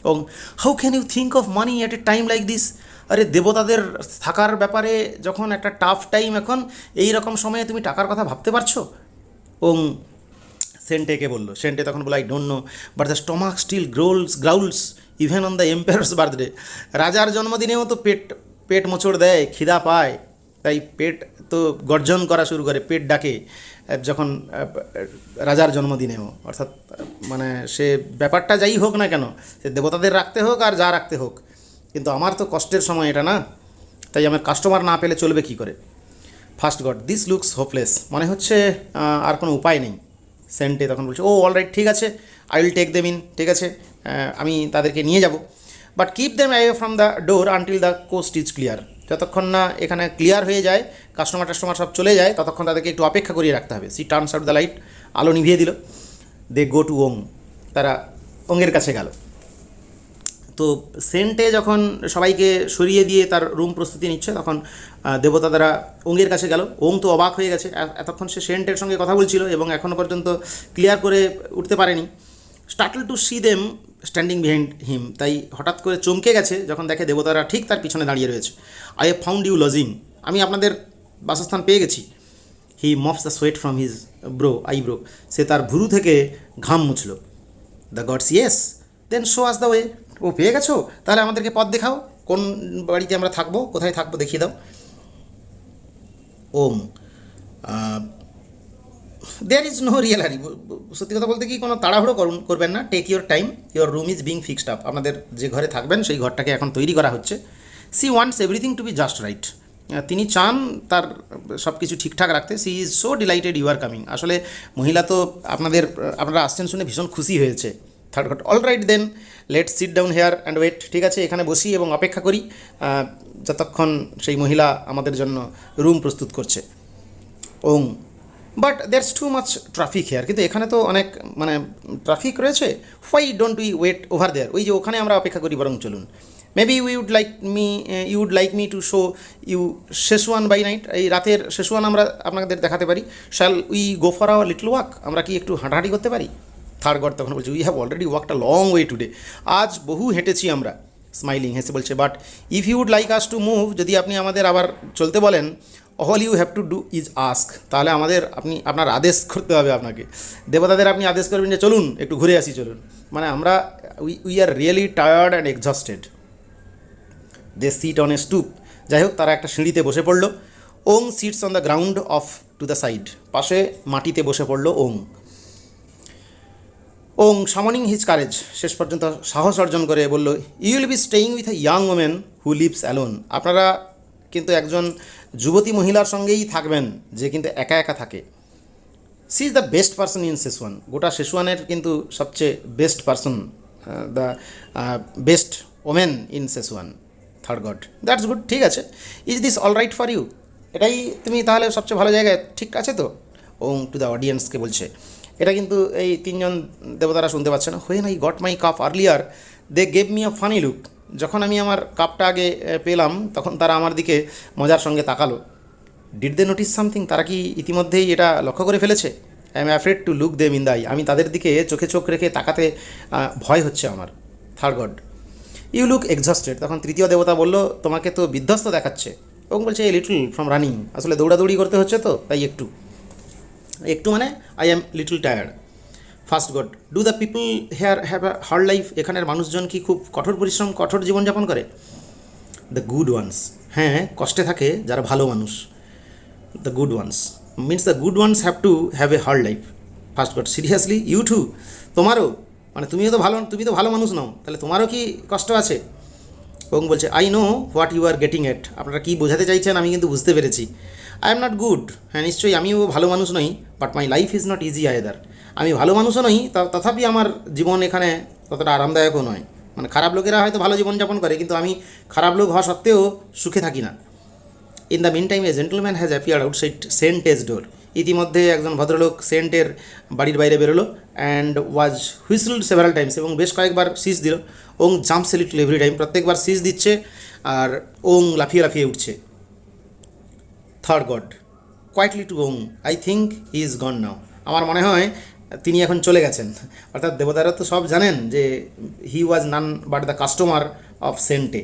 এবং how can you think of money at a time like this, আরে দেবতাদের থাকার ব্যাপারে যখন একটা টাফ টাইম, এখন এই রকম সময়ে তুমি টাকার কথা ভাবতে পারছো? ওং সেন্টেকে বললো, সেন্টে তখন বলো, I don't know but the stomach still growls even on the emperor's birthday, রাজার জন্মদিনেও তো পেট মোচড় দেয়, খিদা পায়, তাই পেট তো গর্জন করা শুরু করে, পেট ডাকে যখন রাজার জন্মদিনেও। অর্থাৎ মানে সে ব্যাপারটা যাই হোক না কেন, সে দেবতাদের রাখতে হোক আর যা রাখতে হোক, কিন্তু আমার তো কষ্টের সময় এটা না, তাই আমার কাস্টমার না পেলে চলবে কী করে? First god, this looks hopeless, মনে হচ্ছে আর কোনো উপায় নেই। সেন্টে তখন বলছে, ও অলরাইট, ঠিক আছে, I will take them in, ঠিক আছে, আমি তাদেরকে নিয়ে যাব, but keep them away from the door until the coast is clear, যতক্ষণ না এখানে ক্লিয়ার হয়ে যায়, কাস্টমার সব চলে যায়, ততক্ষণ তাদেরকে একটু অপেক্ষা করিয়ে রাখতে হবে। She turns out the light, আলো নিভিয়ে দিল। দে গো টু ওং, তারা ওংয়ের কাছে গেল। তো সেন্টে যখন সবাইকে সরিয়ে দিয়ে তার রুম প্রস্তুতি নিচ্ছে, তখন দেবতা দ্বারা ওংয়ের কাছে গেল। ওং তো অবাক হয়ে গেছে, এতক্ষণ সে সেন্টের সঙ্গে কথা বলছিল এবং এখনও পর্যন্ত ক্লিয়ার করে উঠতে পারেনি। Startle to see them standing behind him, তাই হঠাৎ করে চমকে গেছে যখন দেখে দেবতারা ঠিক তার পিছনে দাঁড়িয়ে রয়েছে। I have found you lodging, আমি আপনাদের বাসস্থান পেয়ে গেছি। He mops the sweat from his eyebrow, সে তার ভুরু থেকে ঘাম মুছল। The gods, yes, then show us the way, ও পেয়ে গেছো, তাহলে আমাদেরকে পথ দেখাও, কোন বাড়িতে আমরা থাকবো, কোথায় থাকবো দেখিয়ে দাও। Um, there is no real hurry, সত্যি কথা বলতে কি কোনো তাড়াহুড়ো করবেন না। Take your time, your room is being fixed up, আপনাদের যে ঘরে থাকবেন সেই ঘরটাকে এখন তৈরি করা হচ্ছে। She wants everything to be just right, তিনি চান তার সব কিছু ঠিকঠাক রাখতে। She is so delighted you are coming, আসলে মহিলা তো আপনারা আসছেন শুনে ভীষণ খুশি হয়েছে। Third god, all right then let sit down here and wait, ঠিক আছে, এখানে বসি এবং অপেক্ষা করি যতক্ষণ সেই মহিলা আমাদের জন্য রুম প্রস্তুত করছে। Wang, but there's too much traffic here, কিন্তু এখানে তো অনেক মানে ট্রাফিক রয়েছে। Why don't we wait over there, ওই যে ওখানে আমরা অপেক্ষা করি, বরং চলুন। Maybe you would like me to show you Szechwan by night, এই রাতের শেসওয়ান আমরা আপনাদের দেখাতে পারি। Shall we go for our little walk, আমরা কি একটু হাঁটাহাঁটি করতে পারি? থার্ড গড তখন বলছে, we have already walked a long way today, আজ বহু হেঁটেছি আমরা। স্মাইলিং, হেসে বলছে, but if you would like us to move, যদি আপনি আমাদের আবার চলতে বলেন, all you have to do is ask, তাহলে আপনার আদেশ করতে হবে আপনাকে। দেবতাদের আপনি আদেশ করবেন যে চলুন একটু ঘুরে আসি, চলুন, মানে আমরা we are really tired and exhausted. They sit on a stoop, যাই হোক তারা একটা সিঁড়িতে বসে পড়লো। Wong sits on the ground off to the side, পাশে মাটিতে বসে পড়লো ওং। ওং সামনিং হিজ কারেজ, শেষ পর্যন্ত সাহস অর্জন করে বলল, you will be staying with a young woman who lives alone. আপনারা কিন্তু একজন যুবতী মহিলার সঙ্গেই থাকবেন যে কিন্তু একা একা থাকে। She is the best person in Szechwan, গোটা সেচুয়ানের কিন্তু সবচেয়ে best person, the best women in Szechwan, third god. That's good, ঠিক আছে। Is this all right for you, এটাই তুমি তাহলে সবচেয়ে ভালো জায়গায় ঠিক আছে তো? ওং টু দ্য অডিয়েন্সকে বলছে। এটা কিন্তু এই তিনজন দেবতারা শুনতে পাচ্ছে না। When I got my cup earlier they gave me a funny look, যখন আমি আমার কাপটা আগে পেলাম তখন তারা আমার দিকে মজার সঙ্গে তাকালো। ডিড দে নোটিস সামথিং, তারা কি ইতিমধ্যেই এটা লক্ষ্য করে ফেলেছে? I am afraid to look them in the I, আমি তাদের দিকে চোখে চোখ রেখে তাকাতে ভয় হচ্ছে আমার। Third god, you look exhausted, তখন তৃতীয় দেবতা বলল, তোমাকে তো বিধ্বস্ত দেখাচ্ছে। এবং বলছে এ লিটল ফ্রম রানিং, আসলে দৌড়াদৌড়ি করতে হচ্ছে তো তাই একটু একটু মানে I am little tired. First god, do the people hair have a hard life, এখানের মানুষজন কি খুব কঠোর পরিশ্রম কঠোর জীবনযাপন করে? দ্য গুড ওয়ান্স, হ্যাঁ কষ্টে থাকে যারা ভালো মানুষ। The good ones means the good ones have to have a hard life. First god, seriously you too, তোমারও, মানে তুমিও তো ভালো, তুমি তো ভালো মানুষ নাও, তাহলে তোমারও কি কষ্ট আছে? এবং বলছে I know what you are getting at, আপনারা কী বোঝাতে চাইছেন আমি কিন্তু বুঝতে পেরেছি। আই এম নট গুড, হ্যাঁ নিশ্চয়ই আমিও ভালো মানুষ নই, but my life is not easy either, আমি ভালো মানুষও নই তথাপি আমার জীবন এখানে ততটা আরামদায়কও নয়। মানে খারাপ লোকেরা হয়তো ভালো জীবনযাপন করে, কিন্তু আমি খারাপ লোক হওয়া সত্ত্বেও সুখে থাকি না। In the meantime a gentleman has appeared outside Shen Te's door, ইতিমধ্যে একজন ভদ্রলোক সেন্টের বাড়ির বাইরে বেরোলো। And was whistled several times, এবং বেশ কয়েকবার সিজ দিল। Wang jumps a little every time, প্রত্যেকবার সিজ দিচ্ছে আর ওং লাফিয়ে লাফিয়ে উঠছে। Third god, quietly to Wang, I think he is gone now, আমার মনে হয় তিনি এখন চলে গেছেন। অর্থাৎ দেবতারা তো সব জানেন যে he was none but the customer of Shen Te.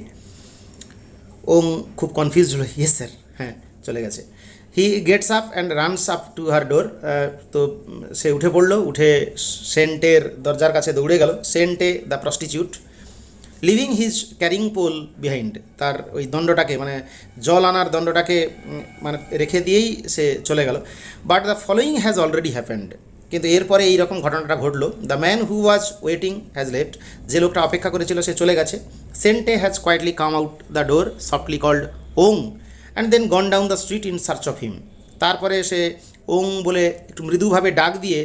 Wang খুব কনফিউজড হলো, ইয়েস স্যার, হ্যাঁ চলে গেছে। He gets up and runs up to her door, তো সে উঠে পড়লো, উঠে সেন্টের দরজার কাছে দৌড়ে গেল। Shen Te the prostitute, leaving his carrying pole behind, তার ওই দণ্ডটাকে মানে জল আনার দণ্ডটাকে মানে রেখে দিয়েই সে চলে গেল। But the following has already happened, কিন্তু এরপরে এইরকম ঘটনাটা ঘটলো। The man who was waiting has left, যে লোকটা অপেক্ষা করেছিল সে চলে গেছে। Shen Te has quietly come out the door softly called Wang and then gone down the street in search of him, তারপরে সে ওং বলে একটু মৃদুভাবে ডাক দিয়ে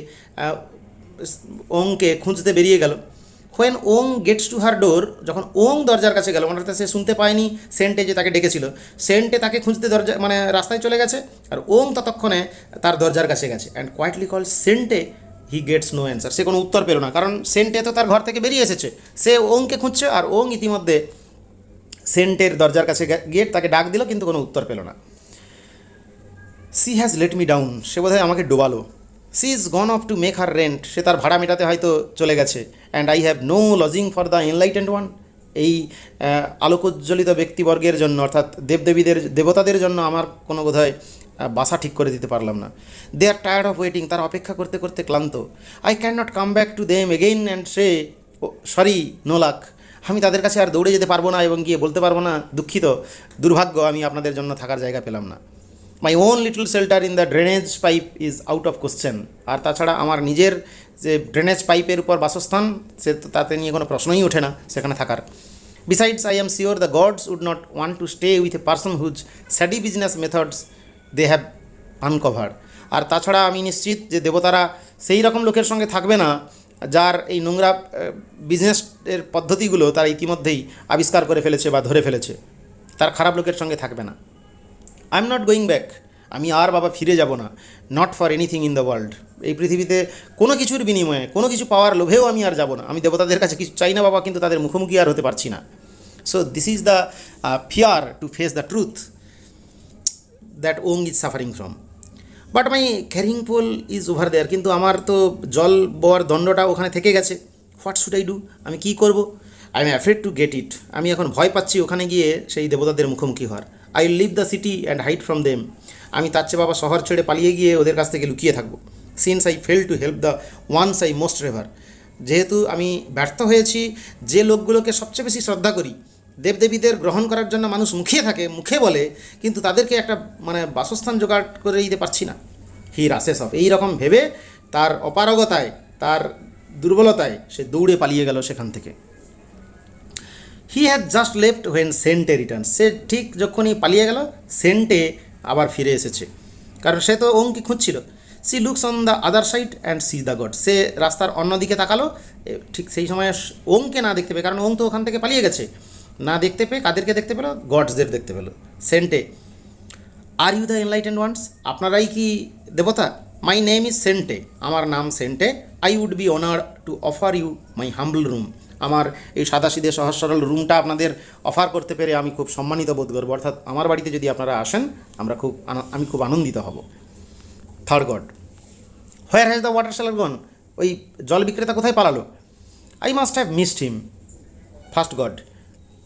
ওংকে খুঁজতে বেরিয়ে গেল। হোয়েন ওং গেটস টু হার ডোর, যখন ওং দরজার কাছে গেল, মানে সে শুনতে পায়নি সেন্টে যে তাকে ডেকেছিল, সেন্টে তাকে খুঁজতে দরজা মানে রাস্তায় চলে গেছে, আর ওং ততক্ষণে তার দরজার কাছে গেছে। And quietly call Shen Te he gets no answer, সে কোনো উত্তর পেল না, কারণ সেন্টে তো তার ঘর থেকে বেরিয়ে এসেছে, সে ওংকে খুঁজছে, আর ওং ইতিমধ্যে সেন্টের দরজার কাছে গিয়ে তাকে ডাক দিল, কিন্তু কোনো উত্তর পেল না। She has let me down, সে বোধহয় আমাকে ডোবালো। She is gone off to make her rent, সে তার ভাড়া মেটাতে হয়তো চলে গেছে। And I have no lodging for the enlightened one, এই আলোকোজ্জ্বলিত ব্যক্তিবর্গের জন্য, অর্থাৎ দেবদেবীদের দেবতাদের জন্য আমার কোনো বোধহয় বাসা ঠিক করে দিতে পারলাম না। They are tired of waiting, তারা অপেক্ষা করতে করতে ক্লান্ত। I can not come back to them again and say sorry no luck, আমি তাদের কাছে আর দৌড়ে যেতে পারবো না এবং গিয়ে বলতে পারবো না দুঃখিত, দুর্ভাগ্য, আমি আপনাদের জন্য থাকার জায়গা পেলাম না। My own little shelter in the drainage pipe is out of question, আর তাছাড়া আমার নিজের যে ড্রেনেজ পাইপের উপর বাসস্থান, সে তাতে নিয়ে কোনো প্রশ্নই ওঠে না সেখানে থাকার। Besides I am sure the gods would not want to stay with a person whose shady business methods they have uncovered, আর তাছাড়া আমি নিশ্চিত যে দেবতারা সেই রকম লোকের সঙ্গে থাকবে না যার এই নোংরা বিজনেসের পদ্ধতিগুলো তারা ইতিমধ্যেই আবিষ্কার করে ফেলেছে বা ধরে ফেলেছে, তার খারাপ লোকের সঙ্গে থাকবে না। I am not going back, আমি আর বাবা ফিরে যাব না। Not for anything in the world, এই পৃথিবীতে কোনো কিছুর বিনিময়ে, কোনো কিছু পাওয়ার লোভেও আমি আর যাব না। আমি দেবতাদের কাছে কিছু চাই না বাবা, কিন্তু তাদের মুখোমুখি আর হতে পারছি না। So this is the fear to face the truth that Wang is suffering from. But my carrying pole is over there, কিন্তু আমার তো জল বওয়ার দণ্ডটা ওখানে থেকে গেছে। হোয়াট শুড আই ডু, আমি কী করবো? I am afraid to get it, আমি এখন ভয় পাচ্ছি ওখানে গিয়ে সেই দেবতাদের মুখোমুখি হওয়ার। I leave the city and hide from them, আমি তার চেয়ে বাবা শহর ছেড়ে পালিয়ে গিয়ে ওদের কাছ থেকে লুকিয়ে থাকবো। Since I fail to help the ones I most revere, যেহেতু আমি ব্যর্থ হয়েছি যে লোকগুলোকে সবচেয়ে বেশি শ্রদ্ধা করি। দেবদেবীদের গ্রহণ করার জন্য মানুষ মুখিয়ে থাকে, মুখে বলে, কিন্তু তাদেরকে একটা মানে বাসস্থান জোগাড় করে দিতে পারছি না। হি রাসেস অফ, এই রকম ভেবে তার অপারগতায়, তার দুর্বলতায় সে দৌড়ে পালিয়ে গেল সেখান থেকে। He had just left when Shen Te return, সে ঠিক যখনই পালিয়ে গেল সেন্টে আবার ফিরে এসেছে, কারণ সে তো ওংকে খুঁজছিল। She looks on the other side and sees the god, সে রাস্তার অন্যদিকে তাকালো, ঠিক সেই সময় ওংকে না দেখতে পেয়ে, কারণ ওং তো ওখান থেকে পালিয়ে গেছে, না দেখতে পেয়ে কাদেরকে দেখতে পেলো? গডসদের দেখতে পেলো। Shen Te, are you the enlightened ones, আপনারাই কি দেবতা? মাই নেম ইজ সেন্টে, আমার নাম Shen Te. I would be honour to offer you my humble room, আমার এই সাদাসিধে সহজ সরল রুমটা আপনাদের অফার করতে পেরে আমি খুব সম্মানিত বোধ করবো, অর্থাৎ আমার বাড়িতে যদি আপনারা আসেন আমি খুব আনন্দিত হব। Third god, where has the water seller gone, ওই জল বিক্রেতা কোথায় পালালো? I must have missed him. First god,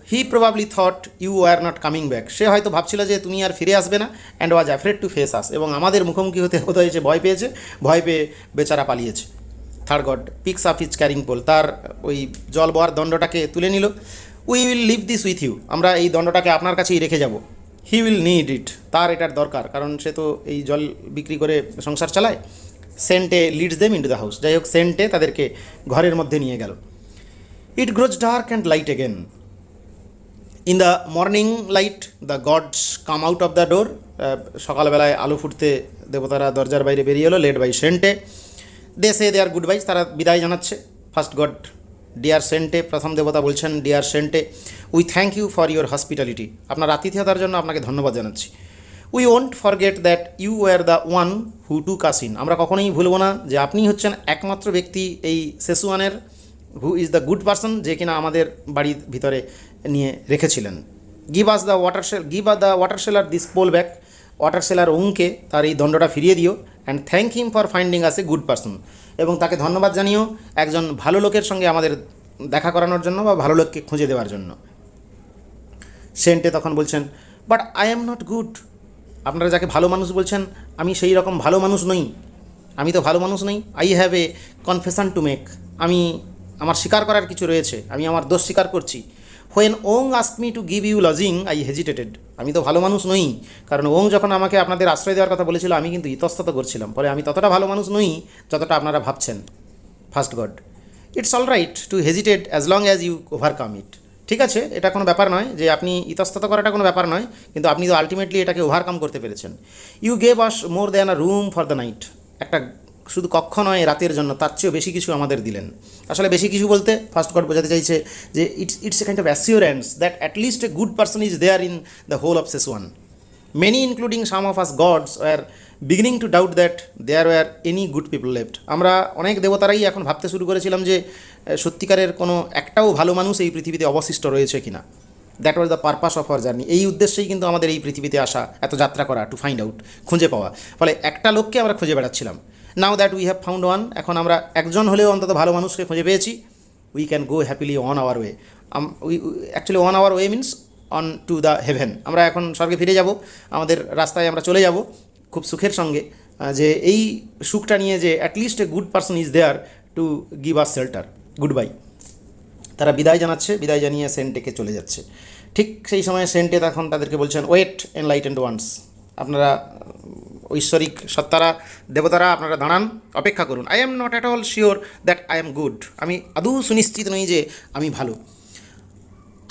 he probably thought you are not coming back, সে হয়তো ভাবছিল যে তুমি আর ফিরে আসবে না, and was afraid to face us, এবং আমাদের মুখোমুখি হতে হয়েছে, ভয় পেয়েছে, ভয় পেয়ে বেচারা পালিয়েছে। Third god picks up his carrying pole, তার ওই জল বওয়ার দণ্ডটাকে তুলে নিল। We will leave this with you, আমরা এই দণ্ডটাকে আপনার কাছেই রেখে যাব। হি উইল নিড ইট, তার এটার দরকার, কারণ সে তো এই জল বিক্রি করে সংসার চালায়। Shen Te leads them into the house, যাই হোক সেন্টে তাদেরকে ঘরের মধ্যে নিয়ে গেল। It grows dark and light again, in the morning light the gods come out of the door, সকালবেলায় আলো ফুটতে দেবতারা দরজার বাইরে বেরিয়ে এলো, led by Shen Te. They say their goodbyes, তারা বিদায় জানাচ্ছে। ফার্স্ট গড, ডিয়ার সেন্টে, প্রথম দেবতা বলছেন dear Shen Te, we thank you for your hospitality, আপনার আতিথেয়তার জন্য আপনাকে ধন্যবাদ জানাচ্ছি। We won't forget that you were the one who took us in, আমরা কখনোই ভুলব না যে আপনি হচ্ছেন একমাত্র ব্যক্তি এই সেসুয়ানের, who is the good person, যে কিনা আমাদের বাড়ির ভিতরে নিয়ে রেখেছিলেন। Give us the water seller this pole back, water seller ওংকে তার এই দণ্ডটা ফিরিয়ে দিও। And thank him for finding us a good person, এবং তাকে ধন্যবাদ জানিও একজন ভালো লোকের সঙ্গে আমাদের দেখা করানোর জন্য বা ভালো লোককে খুঁজে দেওয়ার জন্য। সেন্টে তখন বলছেন, but I am not good, আপনারা যাকে ভালো মানুষ বলছেন আমি সেই রকম ভালো মানুষ নই, আমি তো ভালো মানুষ নই। I have a confession to make, আমার স্বীকার করার কিছু রয়েছে, আমি আমার দোষ স্বীকার করছি। When Wong ask me to give you lodging I hesitated, আমি তো ভালো মানুষ নই, কারণ ওং যখন আমাকে আপনাদের আশ্রয় দেওয়ার কথা বলেছিল আমি কিন্তু ইতস্তত করছিলাম, ফলে আমি ততটা ভালো মানুষ নই যতটা আপনারা ভাবছেন। First god, it's all right to hesitate as long as you overcome it, ঠিক আছে, এটা কোনো ব্যাপার নয় যে আপনি ইতস্তত করাটা কোনো ব্যাপার নয়, কিন্তু আপনি তো আলটিমেটলি এটাকে ওভারকাম করতে পেরেছেন। You gave us more than a room for the night, একটা শুধু কক্ষ নয় রাতের জন্য, তার চেয়েও বেশি কিছু আমাদের দিলেন। আসলে বেশি কিছু বলতে ফার্স্ট গড বোঝাতে চাইছে যে it's a kind of assurance that at least a good person is there in the whole of Szechwan. Many including some of us gods were beginning to doubt that there were any good people left, আমরা অনেক দেবতারাই এখন ভাবতে শুরু করেছিলাম যে সত্যিকারের কোনো একটাও ভালো মানুষ এই পৃথিবীতে অবশিষ্ট রয়েছে কিনা। That was the purpose of our journey, এই উদ্দেশ্যেই কিন্তু আমাদের এই পৃথিবীতে আসা, এত যাত্রা করা, টু ফাইন্ড আউট, খুঁজে পাওয়া। ফলে একটা লোককে আমরা খুঁজে বেড়াচ্ছিলাম। Now that we have found one, এখন আমরা একজন হলেও অন্তত ভালো মানুষকে খুঁজে পেয়েছি। We can go happily on our way, actually on our way means on to the heaven, আমরা এখন স্বর্গে ফিরে যাব, আমাদের রাস্তায় আমরা চলে যাব খুব সুখের সঙ্গে, যে এই সুখটা নিয়ে যে at least a good person is there to give us shelter, goodbye. তারা বিদায় জানাচ্ছে, বিদায় জানিয়ে সেন্টেকে চলে যাচ্ছে। ঠিক সেই সময় সেন্টে তখন তাদেরকে বলছেন, ওয়েট এনলাইটেন্ড ওয়ান্স, আপনারা ঐশ্বরিক সত্তারা, দেবতারা, আপনারা দাঁড়ান, অপেক্ষা করুন। I am not at all sure that I am good, আমি আদৌ সুনিশ্চিত নই যে আমি ভালো।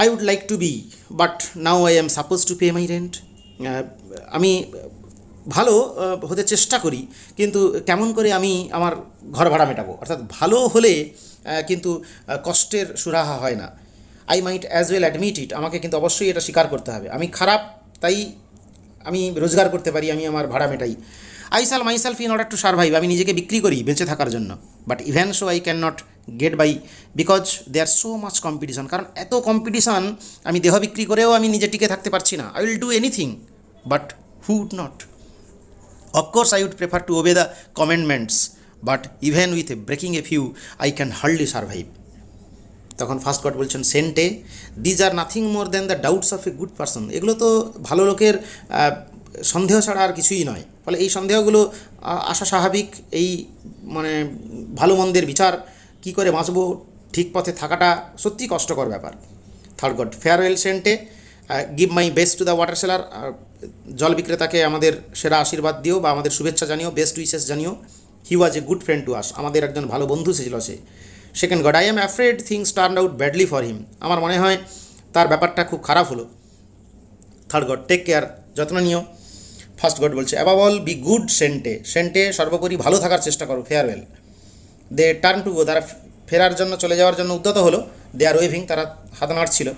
I would like to be, but now I am suppose to pay my rent, আমি ভালো হতে চেষ্টা করি, কিন্তু কেমন করে আমি আমার ঘর ভাড়া মেটাবো, অর্থাৎ ভালো হলে কিন্তু কষ্টের সুরাহা হয় না। I might as well admit it, আমাকে কিন্তু অবশ্যই এটা স্বীকার করতে হবে, আমি খারাপ, তাই আমি রোজগার করতে পারি, আমি আমার ভাড়া মেটাই। I sell myself in order to survive, আমি নিজেকে বিক্রি করি বেঁচে থাকার জন্য। But even so I can not get by because there so much competition, কারণ এত কম্পিটিশান, আমি দেহ বিক্রি করেও আমি নিজে টিকে থাকতে পারছি না। I will do anything, but who would not? Of course I would prefer to obey the commandments, but even with breaking a few I can hardly survive. তখন ফার্স্ট গড বলছেন, Shen Te, these are nothing more than the doubts of a good person, এগুলো তো ভালো লোকের সন্দেহ ছাড়া আর কিছুই নয়। ফলে এই সন্দেহগুলো আসা স্বাভাবিক, এই মানে ভালো মন্দের বিচার, কী করে বাঁচবো, ঠিক পথে থাকাটা সত্যি কষ্টকর ব্যাপার। Third god, farewell Shen Te, give my best to the water seller, জল বিক্রেতাকে আমাদের সেরা আশীর্বাদ দিও বা আমাদের শুভেচ্ছা জানিও, বেস্ট উইশেস জানিও। He was a good friend to us, আমাদের একজন ভালো বন্ধু ছিল সে। Second god, I am afraid things turn out badly for him, আমার মনে হয় তার ব্যাপারটা খুব খারাপ হলো। থার্ড গড, টেক কেয়ার, যত্ন নিও। ফার্স্ট গড বলছে above all be good Shen Te, Shen Te সর্বোপরি ভালো থাকার চেষ্টা করো। Farewell, they turn to go, তারা ফেরার জন্য চলে যাওয়ার জন্য উদ্যত হলো। দে আর ওয়েভিং, তারা হাত নাড়ছিল।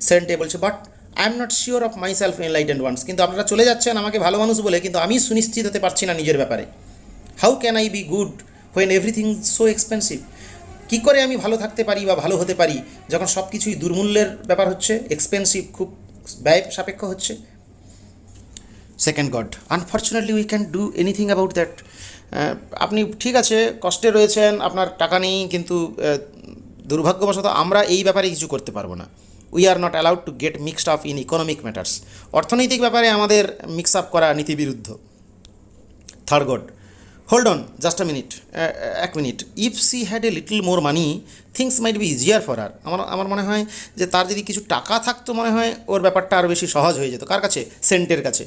সেন্টে বলছে but I am not sure of myself enlightened ones, কিন্তু আপনারা চলে যাচ্ছেন আমাকে ভালো মানুষ বলে, কিন্তু আমি সুনিশ্চিত হতে পারছি না নিজের ব্যাপারে। How can I be good when everything so expensive, কী করে আমি ভালো থাকতে পারি বা ভালো হতে পারি যখন সব কিছুই দুর্মূল্যের ব্যাপার হচ্ছে, এক্সপেন্সিভ, খুব ব্যয় সাপেক্ষ হচ্ছে। Second god, unfortunately we can do anything about that, আপনি ঠিক আছে কষ্টে রয়েছেন, আপনার টাকা নেই, কিন্তু দুর্ভাগ্যবশত আমরা এই ব্যাপারে কিছু করতে পারবো না। We are not allowed to get mixed up in economic matters, অর্থনৈতিক ব্যাপারে আমাদের মিক্স আপ করা নীতিবিরুদ্ধ। Third god, hold on just a minute, এক মিনিট, if she had a little more money things might be easier for her, আমার মনে হয় যে তার যদি কিছু টাকা থাকতো মনে হয় ওর ব্যাপারটা আরও বেশি সহজ হয়ে যেত। কার কাছে? সেন্টের কাছে।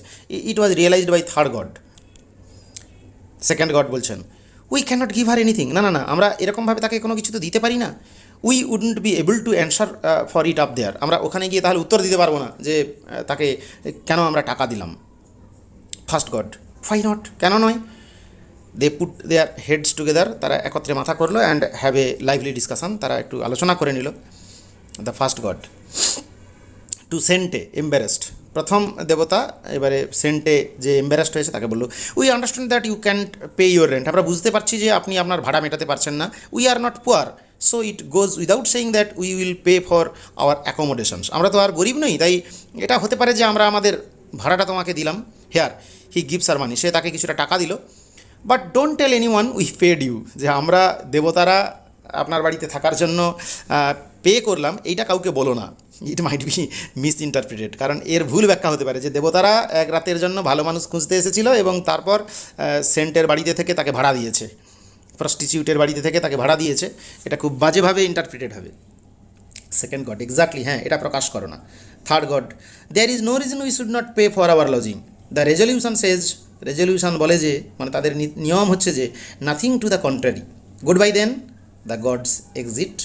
It was realized by third god. Second god বলছেন we can not give her anything, না না না, আমরা এরকমভাবে তাকে কোনো কিছু তো দিতে পারি না। We wouldn't be able to answer for it up there, আমরা ওখানে গিয়ে তাহলে উত্তর দিতে পারবো না যে তাকে কেন আমরা টাকা দিলাম। ফার্স্ট গড, ফাই নট, কেন নয়। They put their heads together, তারা একত্রে মাথা করলো and have a lively discussion, তারা একটু আলোচনা করে নিল। The first god to Sente embarrassed, প্রথম দেবতা এবারে সেন্টে যে এম্বারেসড হয়েছে তাকে বললো we understand that you can't pay your rent, আমরা বুঝতে পারছি যে আপনি আপনার ভাড়া মেটাতে পারছেন না। We are not poor, so it goes without saying that we will pay for hour accommodations, আমরা তো আর গরিব নই, তাই এটা হতে পারে যে আমরা আমাদের ভাড়াটা তোমাকে দিলাম। হেয়ার হি গিভস আর মানি, সে তাকে কিছুটা টাকা দিল। But don't tell anyone we paid you, যে আমরা দেবতারা আপনার বাড়িতে থাকার জন্য পে করলাম, এইটা কাউকে বলো না। ইট মাইট বি মিস ইন্টারপ্রিটেড, কারণ এর ভুল ব্যাখ্যা হতে পারে যে দেবতারা এক রাতের জন্য ভালো মানুষ খুঁজতে এসেছিল এবং তারপর সেন্টের বাড়িতে থেকে তাকে ভাড়া দিয়েছে, প্রস্টিটিউটের বাড়িতে থেকে তাকে ভাড়া দিয়েছে, এটা খুব বাজেভাবে ইন্টারপ্রিটেড হবে। সেকেন্ড গড, এক্স্যাক্টলি, হ্যাঁ, এটা প্রকাশ করো না। Third god, there is no reason we should not pay for our lodging, the resolution says, resolution বলে যে, মানে তাদের নিয়ম হচ্ছে যে nothing to the contrary, goodbye then, the gods exit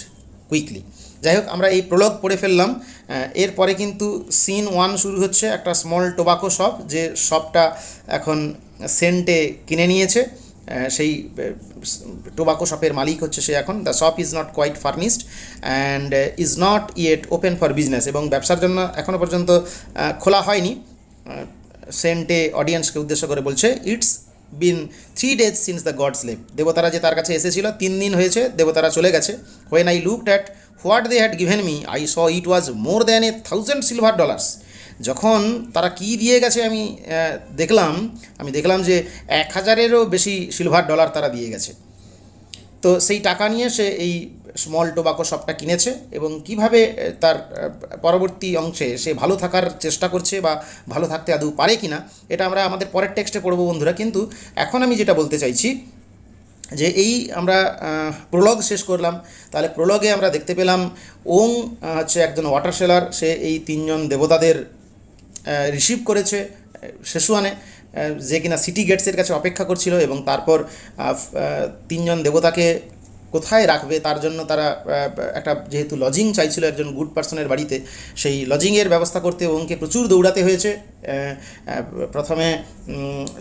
quickly. যাই হোক, আমরা এই প্রলগ পড়ে ফেললাম। এরপরে কিন্তু সিন 1 শুরু হচ্ছে, একটা স্মল টোবাকো শপ, যে শপটা এখন সেন্টে কিনে নিয়েছে, সেই টোবাকো শপের মালিক হচ্ছে সে এখন। The shop is not quite furnished and is not yet open for business, এবং ব্যবসার জন্য এখনও পর্যন্ত খোলা হয়নি। সেন্টে অডিয়েন্সকে উদ্দেশ্য করে বলছে it's been 3 days since the gods লেভ, দেবতারা যে তার কাছে এসেছিল 3 দিন হয়েছে, দেবতারা চলে গেছে। When I looked at what they had given me I saw it was more than 1,000 silver dollars, যখন তারা কি দিয়ে গেছে আমি দেখলাম যে 1,000-এরও বেশি সিলভার ডলার তারা দিয়ে গেছে। তো সেই টাকা নিয়ে সে এই স্মল টোবাকো শপটা কিনেছে, এবং কিভাবে তার পরবর্তী অংশে সে ভালো থাকার চেষ্টা করছে বা ভালো থাকতে আদৌ পারে কি না, এটা আমরা আমাদের পরের টেক্সটে পড়বো বন্ধুরা। কিন্তু এখন আমি যেটা বলতে চাইছি যে এই আমরা প্রলগ শেষ করলাম, তাহলে প্রলগে আমরা দেখতে পেলাম ওং হচ্ছে একজন ওয়াটার সেলার, সে এই 3 জন দেবতাদের রিসিভ করেছে শেষুয়ানে, যে কিনা সিটি গেটসের কাছে অপেক্ষা করছিল, এবং তারপর 3 জন দেবতাকে কোথায় রাখবে তার জন্য তারা একটা যেহেতু লজিং চাইছিল একজন গুড পার্সনের বাড়িতে, সেই লজিংয়ের ব্যবস্থা করতে ওকে প্রচুর দৌড়াতে হয়েছে। প্রথমে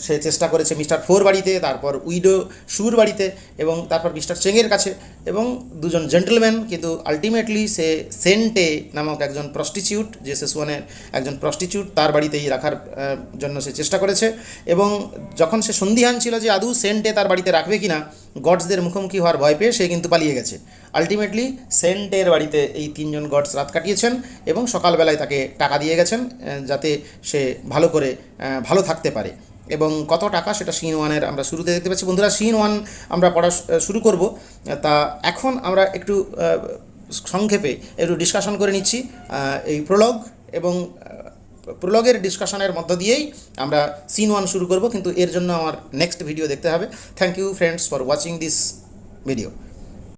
সে চেষ্টা করেছে মিস্টার ফোর বাড়িতে, তারপর উইডো শুর বাড়িতে, এবং তারপর মিস্টার চেংয়ের কাছে, এবং 2 জন জেন্টলম্যান, কিন্তু আলটিমেটলি সে সেন্টে নামক একজন প্রস্টিটিউট, যে সেসুয়ানের একজন প্রস্টিটিউট, তার বাড়িতেই রাখার জন্য সে চেষ্টা করেছে। এবং যখন সে সন্দিহান ছিল যে আদৌ সেন্টে তার বাড়িতে রাখবে কিনা, গডসদের মুখোমুখি হওয়ার ভয় পেয়ে সে কিন্তু পালিয়ে গেছে। আলটিমেটলি সেন্টের বাড়িতে এই 3 জন গডস রাত কাটিয়েছেন, এবং সকালবেলায় তাকে টাকা দিয়ে গেছেন যাতে সে ভালো করে ভালো থাকতে পারে। এবং কত টাকা সেটা সিন 1-এর আমরা শুরুতে দেখতে পাচ্ছি। বন্ধুরা, সিন 1 আমরা পড়া শুরু করব, তা এখন আমরা একটু সংক্ষেপে একটু ডিসকাশন করে নিচ্ছি এই প্রলগ, এবং প্রলগের ডিসকাশনের মধ্য দিয়েই আমরা সিন 1 শুরু করব, কিন্তু এর জন্য আমার নেক্সট ভিডিও দেখতে হবে। Thank you friends for watching this video.